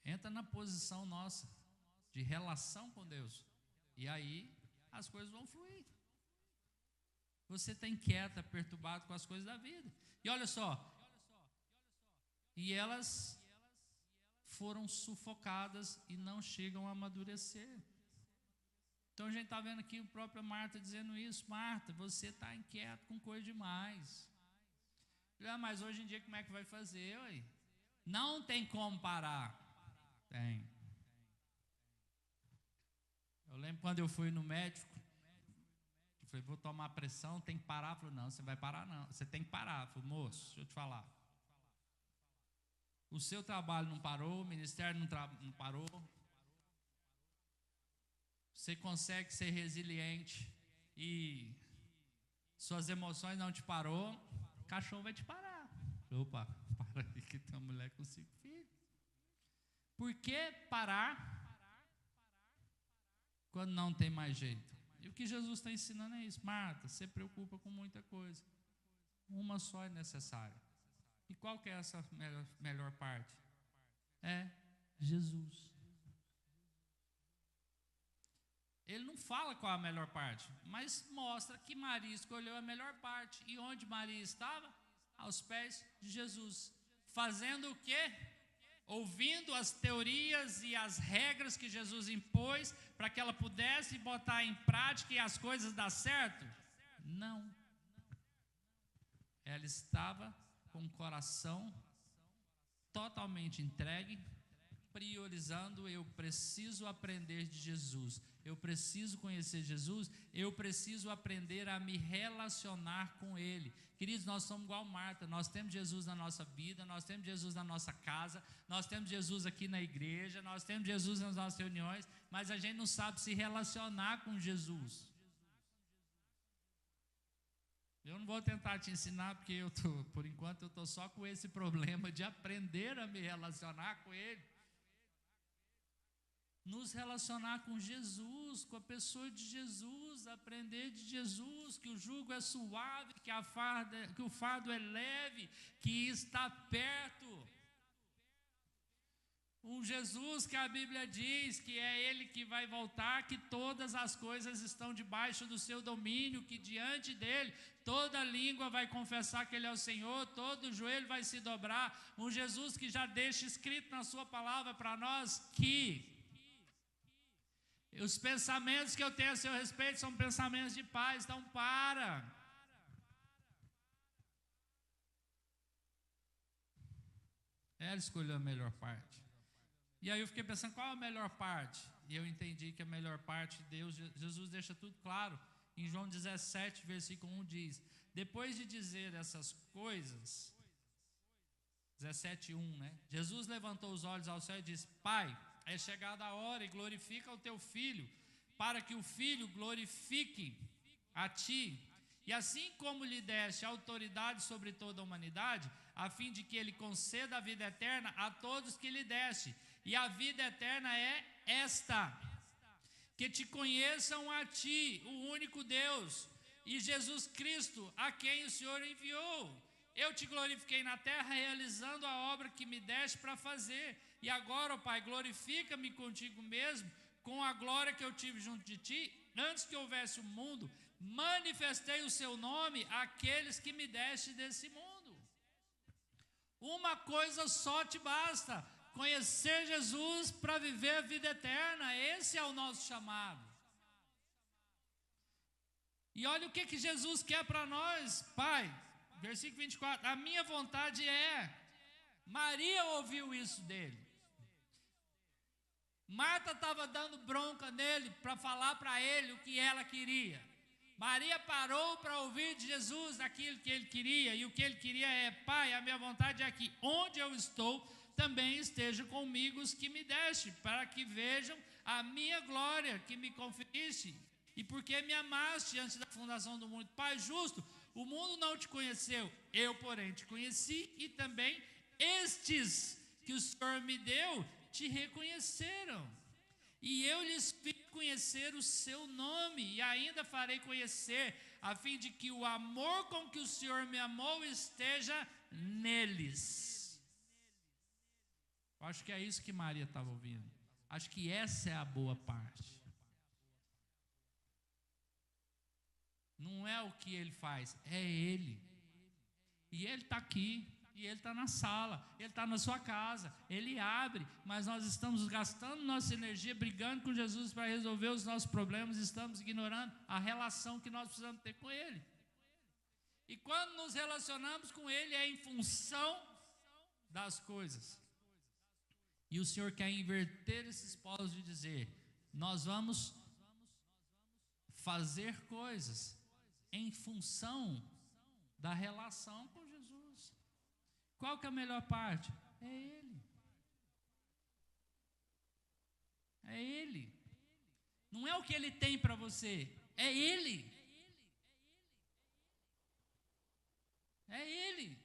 Entra na posição nossa de relação com Deus, e aí as coisas vão fluir. Você está inquieta, perturbado com as coisas da vida. E olha só, e elas foram sufocadas e não chegam a amadurecer. Então a gente está vendo aqui a própria Marta dizendo isso: Marta, você está inquieto com coisa demais. Mas hoje em dia como é que vai fazer? Ué? Não tem como parar. Tem. Eu lembro quando eu fui no médico, eu falei: vou tomar pressão, tem que parar. Ele falou: não, você vai parar não, você tem que parar. Eu falei: moço, deixa eu te falar, o seu trabalho não parou, o ministério não parou, você consegue ser resiliente e suas emoções não te parou, o cachorro vai te parar. Opa, para aí que tem uma mulher com 5 filhos. Por que parar quando não tem mais jeito? E o que Jesus está ensinando é isso. Marta, você preocupa com muita coisa. Uma só é necessária. E qual que é essa melhor parte? É Jesus. Ele não fala qual a melhor parte, mas mostra que Maria escolheu a melhor parte. E onde Maria estava? Aos pés de Jesus. Fazendo o quê? Ouvindo as teorias e as regras que Jesus impôs para que ela pudesse botar em prática e as coisas dar certo? Não. Ela estava com o coração totalmente entregue, priorizando: eu preciso aprender de Jesus, eu preciso conhecer Jesus, eu preciso aprender a me relacionar com Ele. Queridos, nós somos igual Marta, nós temos Jesus na nossa vida, nós temos Jesus na nossa casa, nós temos Jesus aqui na igreja, nós temos Jesus nas nossas reuniões, mas a gente não sabe se relacionar com Jesus. Eu não vou tentar te ensinar, porque por enquanto eu estou só com esse problema de aprender a me relacionar com Ele. Nos relacionar com Jesus, com a pessoa de Jesus, aprender de Jesus, que o jugo é suave, que o fardo é leve, que está perto. Um Jesus que a Bíblia diz que é Ele que vai voltar, que todas as coisas estão debaixo do seu domínio, que diante dEle toda língua vai confessar que Ele é o Senhor, todo joelho vai se dobrar. Um Jesus que já deixa escrito na sua palavra para nós que os pensamentos que eu tenho a seu respeito são pensamentos de paz. Então ela escolheu a melhor parte. E aí eu fiquei pensando, qual é a melhor parte? E eu entendi que a melhor parte, Jesus deixa tudo claro. Em João 17, versículo 1 diz: depois de dizer essas coisas, 17:1, né? Jesus levantou os olhos ao céu e disse: Pai, é chegada a hora, e glorifica o teu Filho, para que o Filho glorifique a ti. E assim como lhe deste autoridade sobre toda a humanidade, a fim de que ele conceda a vida eterna a todos que lhe deste. E a vida eterna é esta: que te conheçam a ti, o único Deus, e Jesus Cristo, a quem o Senhor enviou. Eu te glorifiquei na terra, realizando a obra que me deste para fazer. E agora, ó Pai, glorifica-me contigo mesmo, com a glória que eu tive junto de ti, antes que houvesse o mundo. Manifestei o seu nome àqueles que me deste desse mundo. Uma coisa só te basta: conhecer Jesus para viver a vida eterna. Esse é o nosso chamado. E olha o que Jesus quer para nós. Pai, versículo 24: a minha vontade é... Maria ouviu isso dele. Marta estava dando bronca nele para falar para ele o que ela queria. Maria parou para ouvir de Jesus aquilo que ele queria. E o que ele queria é: Pai, a minha vontade é que onde eu estou, também estejam comigo os que me deste, para que vejam a minha glória que me conferiste. E porque me amaste antes da fundação do mundo. Pai justo, o mundo não te conheceu, eu porém te conheci, e também estes que o Senhor me deu te reconheceram. E eu lhes fiz conhecer o seu nome, e ainda farei conhecer, a fim de que o amor com que o Senhor me amou esteja neles. Eu acho que é isso que Maria estava ouvindo. Acho que essa é a boa parte. Não é o que ele faz, é ele. E ele está aqui, e ele está na sala, ele está na sua casa, ele abre, mas nós estamos gastando nossa energia brigando com Jesus para resolver os nossos problemas, estamos ignorando a relação que nós precisamos ter com ele. E quando nos relacionamos com ele é em função das coisas. E o Senhor quer inverter esses polos de dizer: nós vamos fazer coisas em função da relação com Jesus. Qual que é a melhor parte? É Ele. É Ele. Não é o que Ele tem para você, é Ele. É Ele.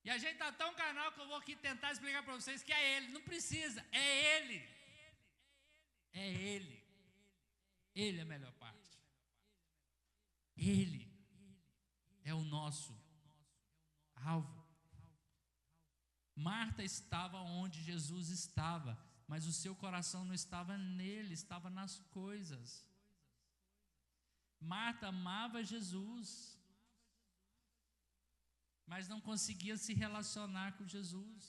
E a gente está tão carnal que eu vou aqui tentar explicar para vocês que é Ele. Não precisa, é Ele. É Ele. Ele é a melhor parte. Ele é o nosso alvo. Marta estava onde Jesus estava, mas o seu coração não estava nele, estava nas coisas. Marta amava Jesus, mas não conseguia se relacionar com Jesus,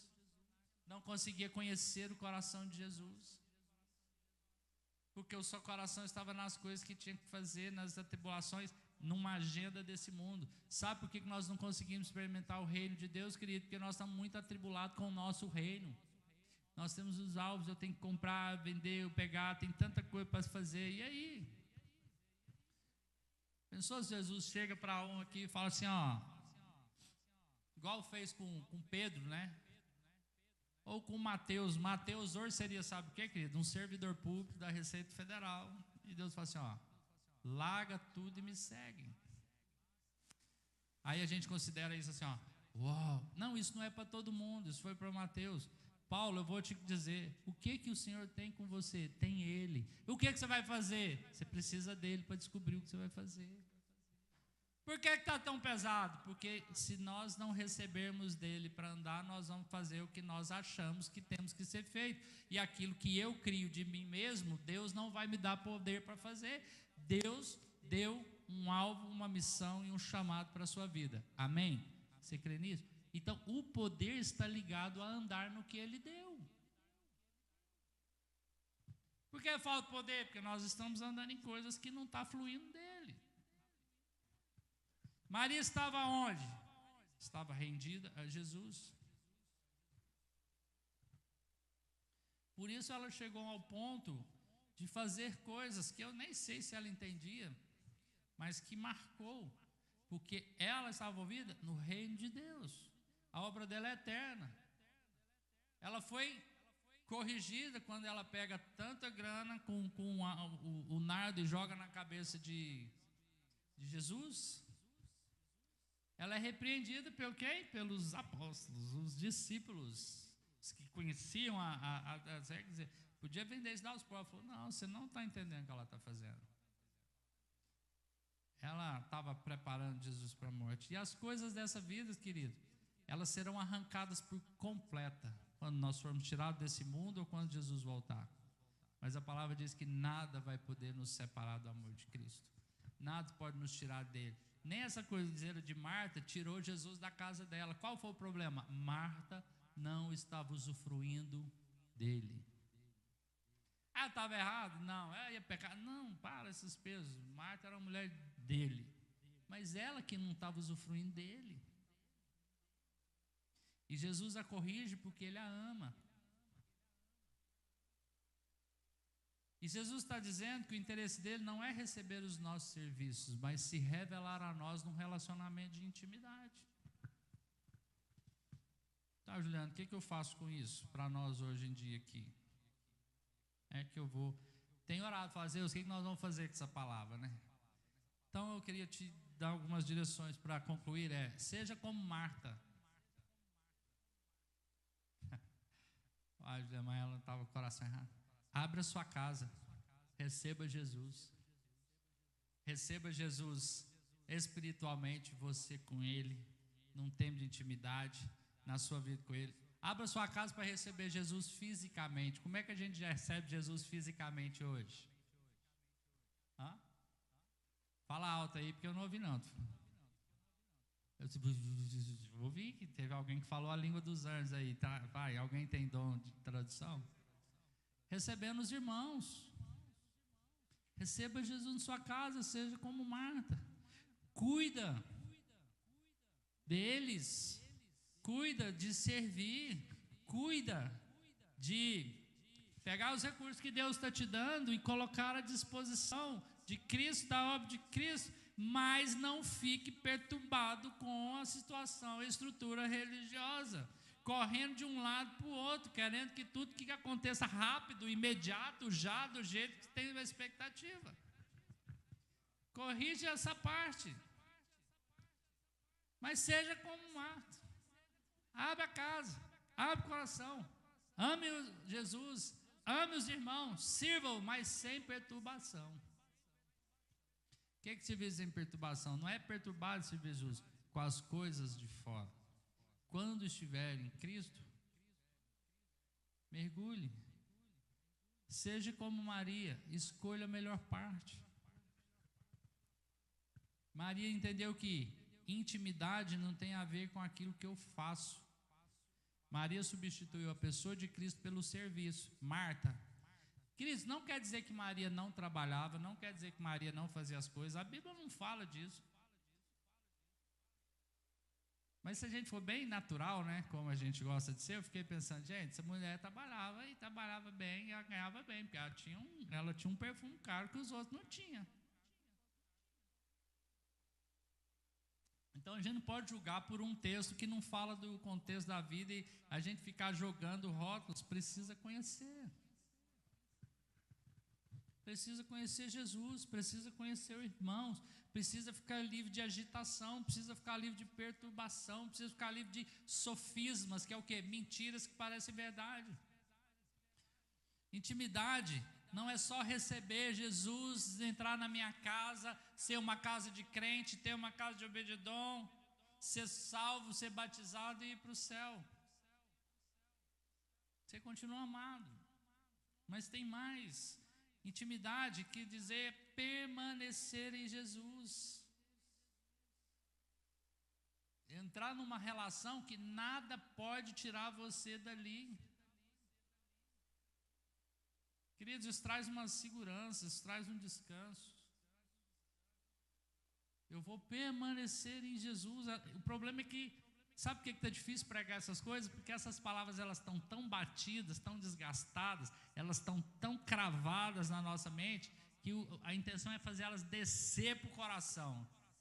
não conseguia conhecer o coração de Jesus, porque o seu coração estava nas coisas que tinha que fazer, nas atribulações, numa agenda desse mundo. Sabe por que nós não conseguimos experimentar o reino de Deus, querido? Porque nós estamos muito atribulados com o nosso reino. Nós temos os alvos, eu tenho que comprar, vender, eu pegar, tem tanta coisa para fazer, e aí? Pensou se Jesus chega para um aqui e fala assim, ó, igual fez com Pedro, né? Ou com Mateus. Mateus hoje seria, sabe o que, querido? Um servidor público da Receita Federal. E Deus fala assim, ó, larga tudo e me segue. Aí a gente considera isso assim, ó, uau, não, isso não é para todo mundo, isso foi para Mateus. Paulo, eu vou te dizer, o que o Senhor tem com você? Tem Ele. O que você vai fazer? Você precisa dele para descobrir o que você vai fazer. Por que está tão pesado? Porque se nós não recebermos dele para andar, nós vamos fazer o que nós achamos que temos que ser feito. E aquilo que eu crio de mim mesmo, Deus não vai me dar poder para fazer. Deus deu um alvo, uma missão e um chamado para a sua vida. Amém? Você crê nisso? Então, o poder está ligado a andar no que Ele deu. Por que falta poder? Porque nós estamos andando em coisas que não estão fluindo dele. Maria estava onde? Estava rendida a Jesus. Por isso ela chegou ao ponto de fazer coisas que eu nem sei se ela entendia, mas que marcou, porque ela estava envolvida no reino de Deus. A obra dela é eterna. Ela foi corrigida quando ela pega tanta grana com o nardo e joga na cabeça de Jesus. Ela é repreendida pelo quem? Pelos apóstolos, os discípulos, os que conheciam as regras. Podia vender isso, dar os povos. Falou, não, você não está entendendo o que ela está fazendo. Ela estava preparando Jesus para a morte. E as coisas dessa vida, querido, elas serão arrancadas por completa, quando nós formos tirados desse mundo ou quando Jesus voltar. Mas a palavra diz que nada vai poder nos separar do amor de Cristo. Nada pode nos tirar dele. Nem essa coisa de Marta tirou Jesus da casa dela. Qual foi o problema? Marta não estava usufruindo dele. Ah, estava errado? Não. Ia pecar? Não, para esses pesos. Marta era a mulher dele. Mas ela que não estava usufruindo dele. E Jesus a corrige porque Ele a ama. E Jesus está dizendo que o interesse dele não é receber os nossos serviços, mas se revelar a nós num relacionamento de intimidade. Tá, Juliano, o que eu faço com isso para nós hoje em dia aqui? É que eu vou... Tenho orado, fazer, o que nós vamos fazer com essa palavra, né? Então eu queria te dar algumas direções para concluir, seja como Marta. A Juliana, ela estava com o coração errado. Abra sua casa, receba Jesus. Receba Jesus espiritualmente, você com Ele, num tempo de intimidade, na sua vida com Ele. Abra sua casa para receber Jesus fisicamente. Como é que a gente recebe Jesus fisicamente hoje? Hã? Fala alto aí, porque eu não ouvi não. Eu ouvi que teve alguém que falou a língua dos anjos aí. Tá? Vai, alguém tem dom de tradução? Recebendo os irmãos. Receba Jesus na sua casa, seja como Marta. Cuida deles. Cuida de servir. Cuida de pegar os recursos que Deus está te dando e colocar à disposição de Cristo, da obra de Cristo, mas não fique perturbado com a situação, a estrutura religiosa. Correndo de um lado para o outro, querendo que tudo que aconteça rápido, imediato, já do jeito que tem uma expectativa. Corrige essa parte. Mas seja como Marta. Abre a casa, abre o coração, ame Jesus, ame os irmãos, sirva-o, mas sem perturbação. O que significa sem perturbação? Não é perturbado servir Jesus com as coisas de fora. Quando estiver em Cristo, mergulhe. Seja como Maria, escolha a melhor parte. Maria entendeu que intimidade não tem a ver com aquilo que eu faço. Maria substituiu a pessoa de Cristo pelo serviço. Marta. Queridos, não quer dizer que Maria não trabalhava, não quer dizer que Maria não fazia as coisas. A Bíblia não fala disso. Mas se a gente for bem natural, né, como a gente gosta de ser, eu fiquei pensando, gente, essa mulher trabalhava e trabalhava bem, e ela ganhava bem, porque ela tinha um perfume caro que os outros não tinham. Então a gente não pode julgar por um texto que não fala do contexto da vida e a gente ficar jogando rótulos. Precisa conhecer. Precisa conhecer Jesus, precisa conhecer os irmãos, precisa ficar livre de agitação, precisa ficar livre de perturbação, precisa ficar livre de sofismas, que é o quê? Mentiras que parecem verdade. Intimidade não é só receber Jesus, entrar na minha casa, ser uma casa de crente, ter uma casa de Obed-edom, ser salvo, ser batizado e ir para o céu. Você continua amado, mas tem mais. Intimidade quer dizer permanecer em Jesus. Entrar numa relação que nada pode tirar você dali. Queridos, isso traz uma segurança, isso traz um descanso. Eu vou permanecer em Jesus. O problema é que, sabe por que está difícil pregar essas coisas? Porque essas palavras elas estão tão batidas, tão desgastadas, elas estão tão cravadas na nossa mente, que a intenção é fazer elas descer para o coração.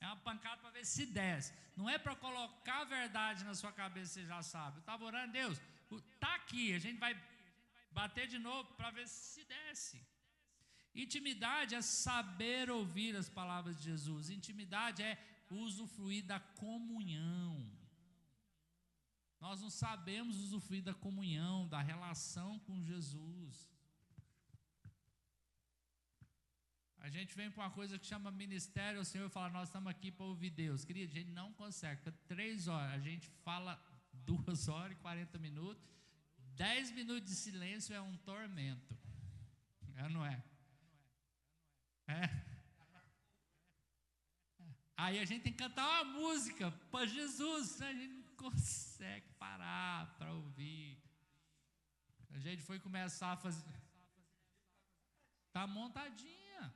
É uma pancada para ver se desce. Não é para colocar a verdade na sua cabeça, você já sabe. Eu estava orando, Deus, está aqui, a gente vai bater de novo para ver se desce. Intimidade é saber ouvir as palavras de Jesus. Intimidade é usufruir da comunhão. Nós não sabemos usufruir da comunhão, da relação com Jesus. A gente vem para uma coisa que chama ministério, o Senhor fala, nós estamos aqui para ouvir Deus. Querido, a gente não consegue, fica 3 horas, a gente fala 2 horas e 40 minutos, 10 minutos de silêncio é um tormento. É, não é? É. Aí a gente tem que cantar uma música para Jesus, a gente não consegue parar para ouvir. A gente foi começar a fazer. Está montadinha.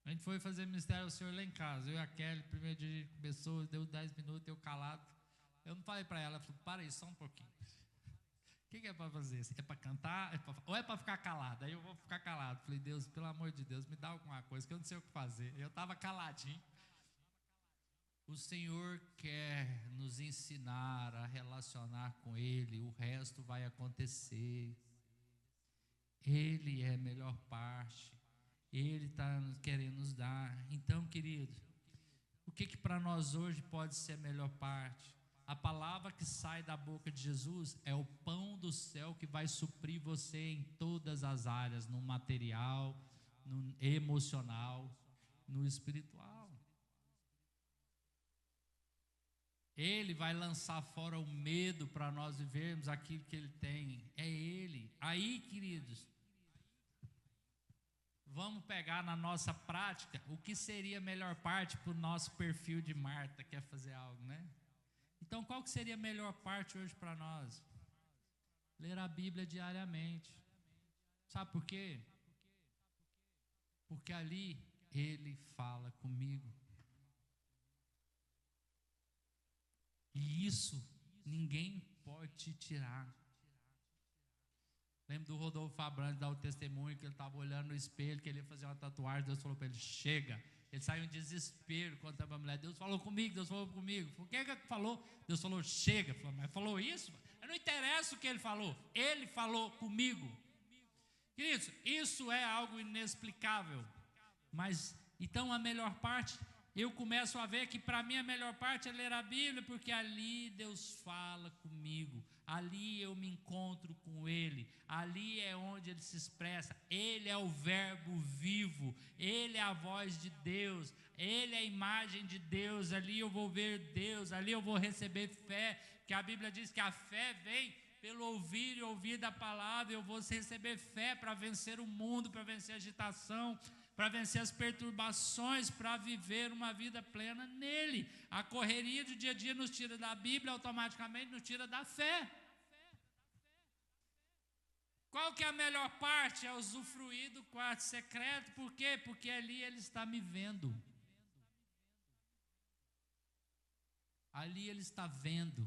A gente foi fazer ministério ao Senhor lá em casa. Eu e a Kelly, primeiro dia a gente começou, deu 10 minutos, eu calado. Eu não falei para ela, ela falou, para aí, só um pouquinho. O que é para fazer? É para cantar? Ou é para ficar calado? Aí eu vou ficar calado. Falei, Deus, pelo amor de Deus, me dá alguma coisa, que eu não sei o que fazer. Eu estava caladinho. O Senhor quer nos ensinar a relacionar com Ele, o resto vai acontecer. Ele é a melhor parte, Ele está querendo nos dar. Então, querido, o que para nós hoje pode ser a melhor parte? A palavra que sai da boca de Jesus é o pão do céu que vai suprir você em todas as áreas, no material, no emocional, no espiritual. Ele vai lançar fora o medo para nós vivermos aquilo que Ele tem. É Ele. Aí, queridos, vamos pegar na nossa prática o que seria a melhor parte para o nosso perfil de Marta, quer fazer algo, né? Então, qual que seria a melhor parte hoje para nós? Ler a Bíblia diariamente. Sabe por quê? Porque ali Ele fala comigo. E isso ninguém pode te tirar. Lembro do Rodolfo Abrantes dar o testemunho que ele estava olhando no espelho, que ele ia fazer uma tatuagem, Deus falou para ele, chega. Ele saiu em desespero quando estava a mulher, Deus falou comigo, Deus falou comigo. O que é que falou? Deus falou, chega. Falou, mas falou isso? Não interessa o que ele falou comigo. Queridos, isso é algo inexplicável. Mas, então a melhor parte, eu começo a ver que para mim a melhor parte é ler a Bíblia, porque ali Deus fala comigo, ali eu me encontro com Ele, ali é onde Ele se expressa, Ele é o verbo vivo, Ele é a voz de Deus, Ele é a imagem de Deus, ali eu vou ver Deus, ali eu vou receber fé, que a Bíblia diz que a fé vem pelo ouvir e ouvir da palavra, eu vou receber fé para vencer o mundo, para vencer a agitação, para vencer as perturbações, para viver uma vida plena nele. A correria do dia a dia nos tira da Bíblia, automaticamente nos tira da fé. Qual que é a melhor parte? É usufruir do quarto secreto. Por quê? Porque ali Ele está me vendo. Ali Ele está vendo.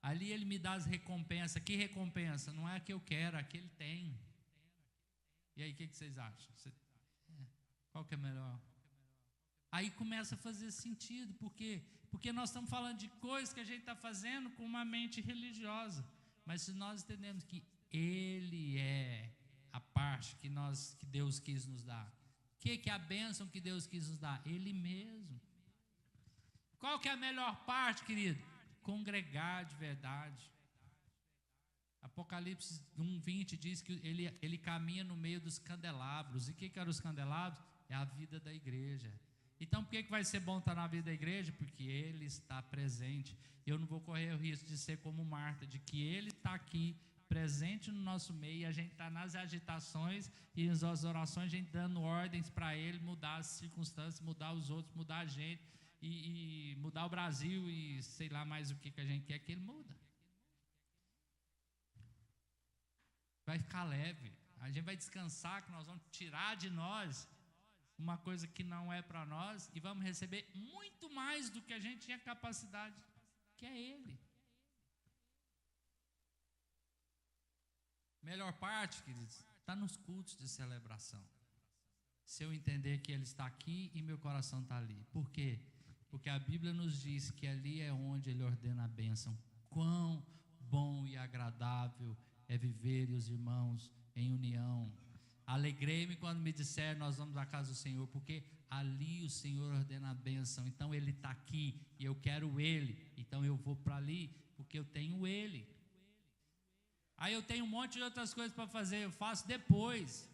Ali Ele me dá as recompensas. Que recompensa? Não é a que eu quero, é a que Ele tem. E aí, o que vocês acham? Qual que é melhor? Aí começa a fazer sentido. Por quê? Porque nós estamos falando de coisas que a gente está fazendo com uma mente religiosa. Mas se nós entendemos que Ele é a parte que Deus quis nos dar. O que é a bênção que Deus quis nos dar? Ele mesmo. Qual que é a melhor parte, querido? Congregar de verdade. Apocalipse 1:20 diz que ele caminha no meio dos candelabros. E o que eram os candelabros? É a vida da igreja. Então por que vai ser bom estar na vida da igreja? Porque Ele está presente. Eu não vou correr o risco de ser como Marta, de que Ele está aqui presente no nosso meio, e a gente está nas agitações e nas orações, a gente dando ordens para Ele mudar as circunstâncias, mudar os outros, mudar a gente, e mudar o Brasil, e sei lá mais o que a gente quer que Ele muda. Vai ficar leve, a gente vai descansar, que nós vamos tirar de nós uma coisa que não é para nós, e vamos receber muito mais do que a gente tinha capacidade, que é Ele. Melhor parte, queridos, está nos cultos de celebração. Se eu entender que Ele está aqui e meu coração está ali. Por quê? Porque a Bíblia nos diz que ali é onde Ele ordena a bênção. Quão bom e agradável é viver e os irmãos em união. Alegrei-me quando me disseram, nós vamos à casa do Senhor, porque ali o Senhor ordena a bênção. Então Ele está aqui e eu quero Ele, então eu vou para ali, porque eu tenho Ele. Aí eu tenho um monte de outras coisas para fazer, eu faço depois.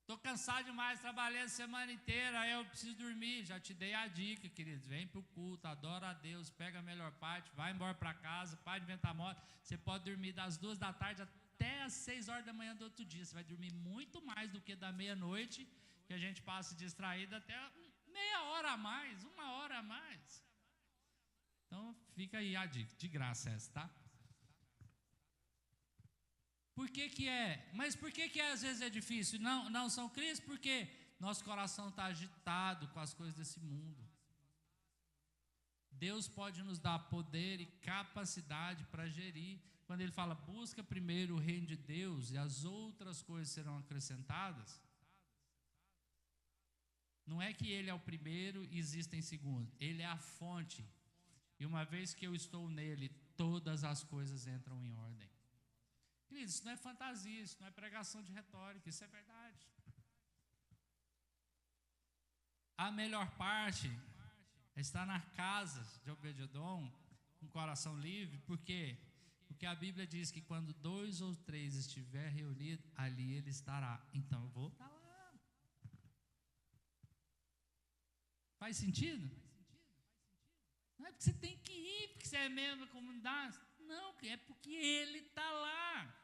Estou cansado demais, trabalhei a semana inteira, aí eu preciso dormir. Já te dei a dica, queridos, vem para o culto, adora a Deus, pega a melhor parte, vai embora para casa, para de inventar moda. Você pode dormir das 2 da tarde até as 6 horas da manhã do outro dia. Você vai dormir muito mais do que da meia-noite, que a gente passa distraído, até meia hora a mais, 1 hora a mais. Então fica aí a dica, de graça essa, tá? Por que é? Mas por que às vezes é difícil? Não são crises, porque nosso coração está agitado com as coisas desse mundo. Deus pode nos dar poder e capacidade para gerir. Quando Ele fala, busca primeiro o reino de Deus e as outras coisas serão acrescentadas. Não é que Ele é o primeiro e existem segundos. Ele é a fonte. E uma vez que eu estou nele, todas as coisas entram em ordem. Queridos, isso não é fantasia, isso não é pregação de retórica, isso é verdade. A melhor parte é estar nas casas de Obed-edom, com o coração livre. Por quê? Porque a Bíblia diz que quando 2 ou 3 estiver reunido, ali Ele estará. Então eu vou estar lá. Faz sentido? Não é porque você tem que ir, porque você é membro da comunidade. Não, é porque Ele está lá.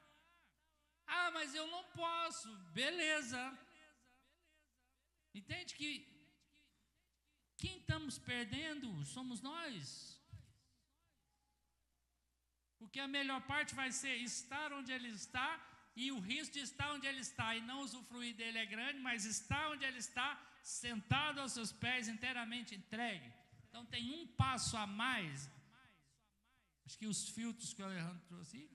Ah, mas eu não posso. Beleza. Entende que quem estamos perdendo somos nós. Porque a melhor parte vai ser estar onde Ele está, e o risco de estar onde Ele está e não usufruir dele é grande, mas estar onde Ele está, sentado aos seus pés, inteiramente entregue. Então tem um passo a mais. Acho que os filtros que o Alejandro trouxe,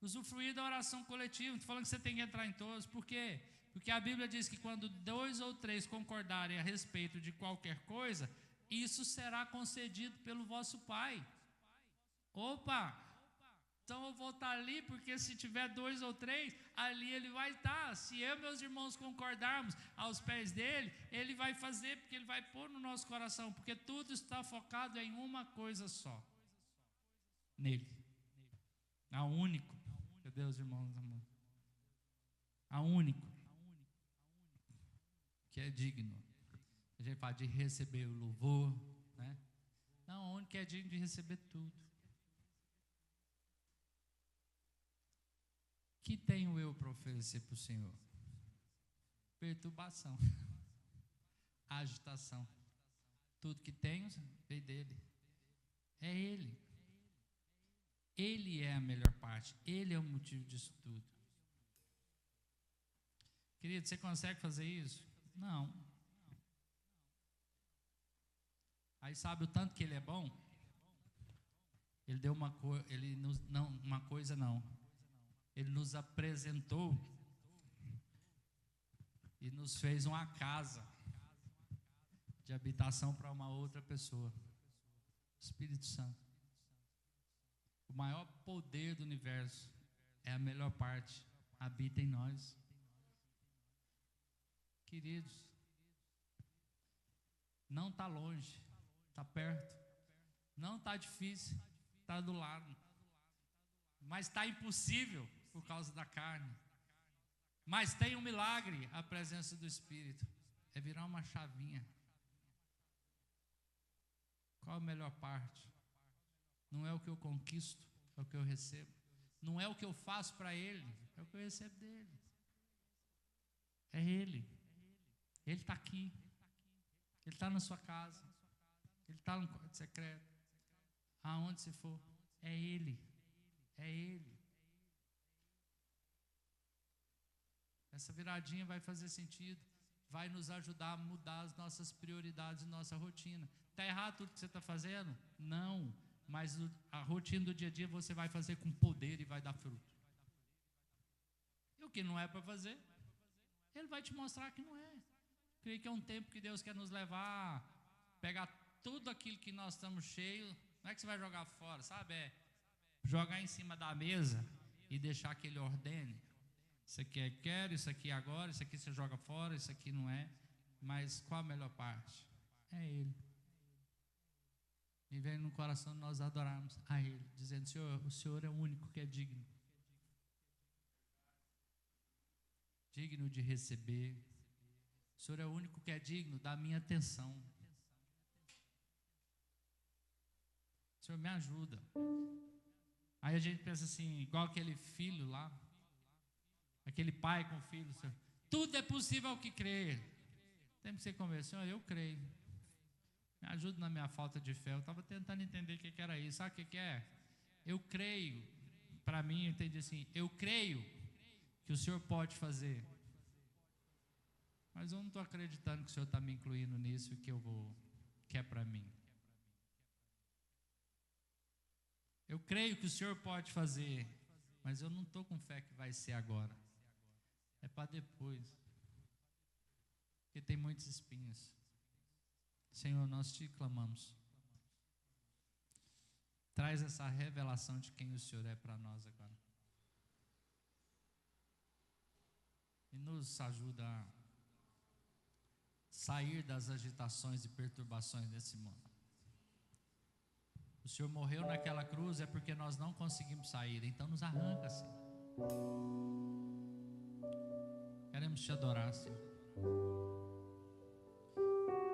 usufruir da oração coletiva. Não estou falando que você tem que entrar em todos. Por quê? Porque a Bíblia diz que quando 2 ou 3 concordarem a respeito de qualquer coisa, isso será concedido pelo vosso Pai. Opa! Então eu vou estar ali, porque se tiver 2 ou 3, ali ele vai estar. Se eu e meus irmãos concordarmos aos pés dele, ele vai fazer, porque ele vai pôr no nosso coração, porque tudo está focado em uma coisa só, nele. A único, que Deus, irmãos, amor. A único, que é digno. A gente fala de receber o louvor, né? Não, a único que é digno de receber tudo. Que tenho eu para oferecer para o Senhor? Perturbação, agitação. Tudo que tenho veio dele. É Ele. Ele é a melhor parte. Ele é o motivo disso tudo. Querido, você consegue fazer isso? Não. Aí sabe o tanto que Ele é bom? Ele deu uma coisa, Ele nos apresentou e nos fez uma casa de habitação para uma outra pessoa. Espírito Santo. O maior poder do universo é a melhor parte. Habita em nós. Queridos, não está longe, está perto. Não está difícil, está do lado. Mas está impossível por causa da carne. Mas tem um milagre, a presença do Espírito. É virar uma chavinha. Qual a melhor parte? Não é o que eu conquisto, é o que eu recebo. Não é o que eu faço para Ele, é o que eu recebo dEle. É Ele. Ele está aqui. Ele está na sua casa. Ele está no quarto secreto. Aonde se for, é Ele. É Ele. Essa viradinha vai fazer sentido, vai nos ajudar a mudar as nossas prioridades, nossa rotina. Está errado tudo que você está fazendo? Não, mas a rotina do dia a dia você vai fazer com poder e vai dar fruto. E o que não é para fazer, Ele vai te mostrar que não é. Creio que é um tempo que Deus quer nos levar, pegar tudo aquilo que nós estamos cheios. Não é que você vai jogar fora, sabe? É jogar em cima da mesa e deixar que Ele ordene. Isso aqui é quero, isso aqui é agora, isso aqui você joga fora, isso aqui não é. Mas qual a melhor parte? É Ele. E vem no coração nós adorarmos a Ele, dizendo: Senhor, o Senhor é o único que é digno. Digno de receber. O Senhor é o único que é digno da minha atenção. O Senhor me ajuda. Aí a gente pensa assim, igual aquele filho lá, aquele pai com o filho, Senhor, tudo é possível ao que crer. Tem que ser convencido, Senhor, eu creio. Me ajuda na minha falta de fé. Eu estava tentando entender o que era isso. Sabe o que é? Eu creio. Para mim, eu entendi assim, eu creio que o Senhor pode fazer. Mas eu não estou acreditando que o Senhor está me incluindo nisso, que é para mim. Eu creio que o Senhor pode fazer, mas eu não estou com fé que vai ser agora. É para depois. Porque tem muitos espinhos. Senhor, nós te clamamos. Traz essa revelação de quem o Senhor é para nós agora. E nos ajuda a sair das agitações e perturbações desse mundo. O Senhor morreu naquela cruz é porque nós não conseguimos sair, então nos arranca, Senhor. Queremos te adorar, Senhor,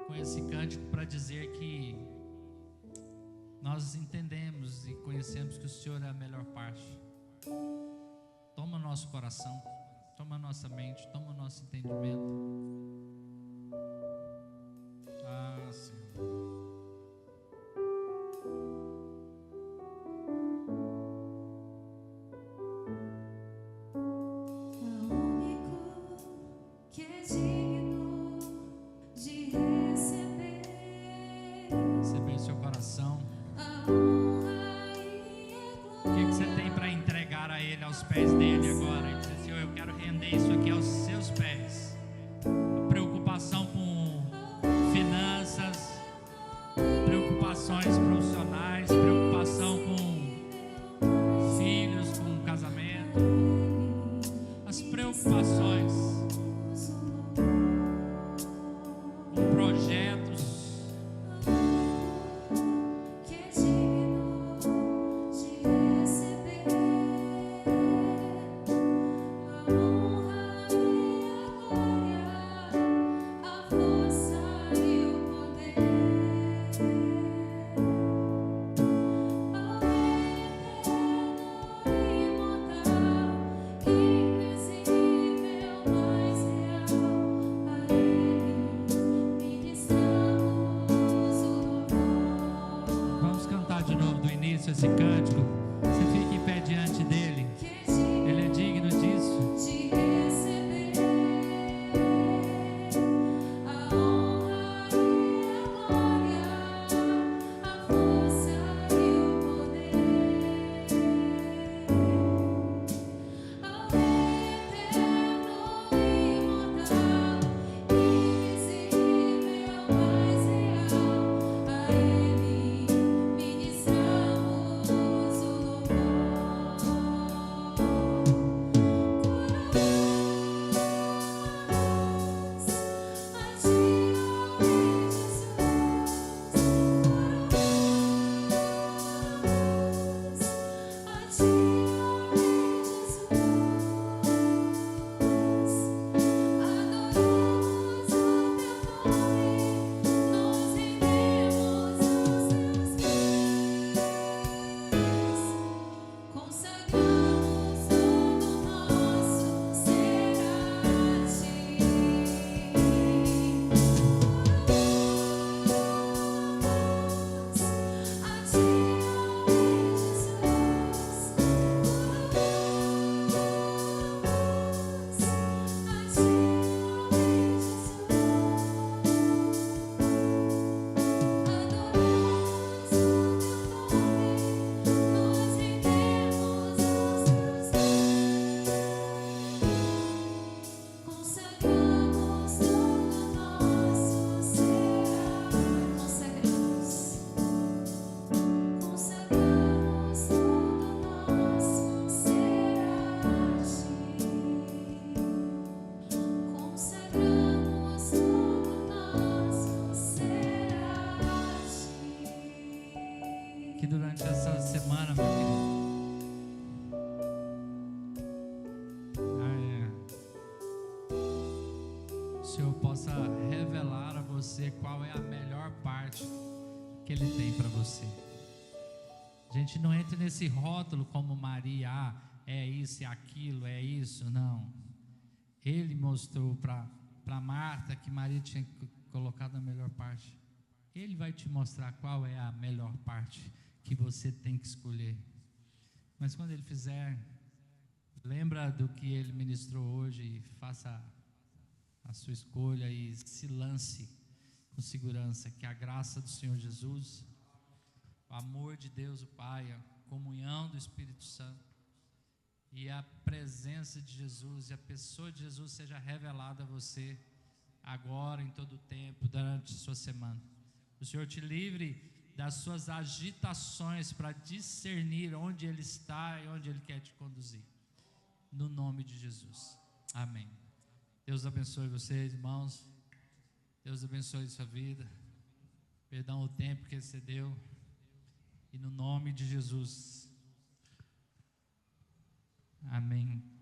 com esse cântico para dizer que nós entendemos e conhecemos que o Senhor é a melhor parte. Toma nosso coração, toma nossa mente, toma nosso entendimento. Senhor. Receber seu coração. O que você tem para entregar a Ele, aos pés dele agora? E dizer, Senhor, eu quero render isso aqui aos seus pés. A preocupação com finanças, preocupações profissionais, preocupação com filhos. início esse cântico, você fica em pé diante dele. Ele é digno disso. Que durante essa semana, meu querido, o Senhor possa revelar a você qual é a melhor parte que Ele tem para você. A gente não entra nesse rótulo como Maria, é isso, é aquilo, é isso, não. Ele mostrou para Marta que Maria tinha colocado a melhor parte. Ele vai te mostrar qual é a melhor parte que você tem que escolher. Mas quando Ele fizer, lembra do que Ele ministrou hoje e faça a sua escolha e se lance com segurança, que a graça do Senhor Jesus, o amor de Deus o Pai, a comunhão do Espírito Santo e a presença de Jesus e a pessoa de Jesus seja revelada a você agora, em todo o tempo, durante a sua semana. O Senhor te livre das suas agitações para discernir onde Ele está e onde Ele quer te conduzir. No nome de Jesus. Amém. Deus abençoe vocês, irmãos. Deus abençoe sua vida. Perdão o tempo que excedeu. E no nome de Jesus. Amém.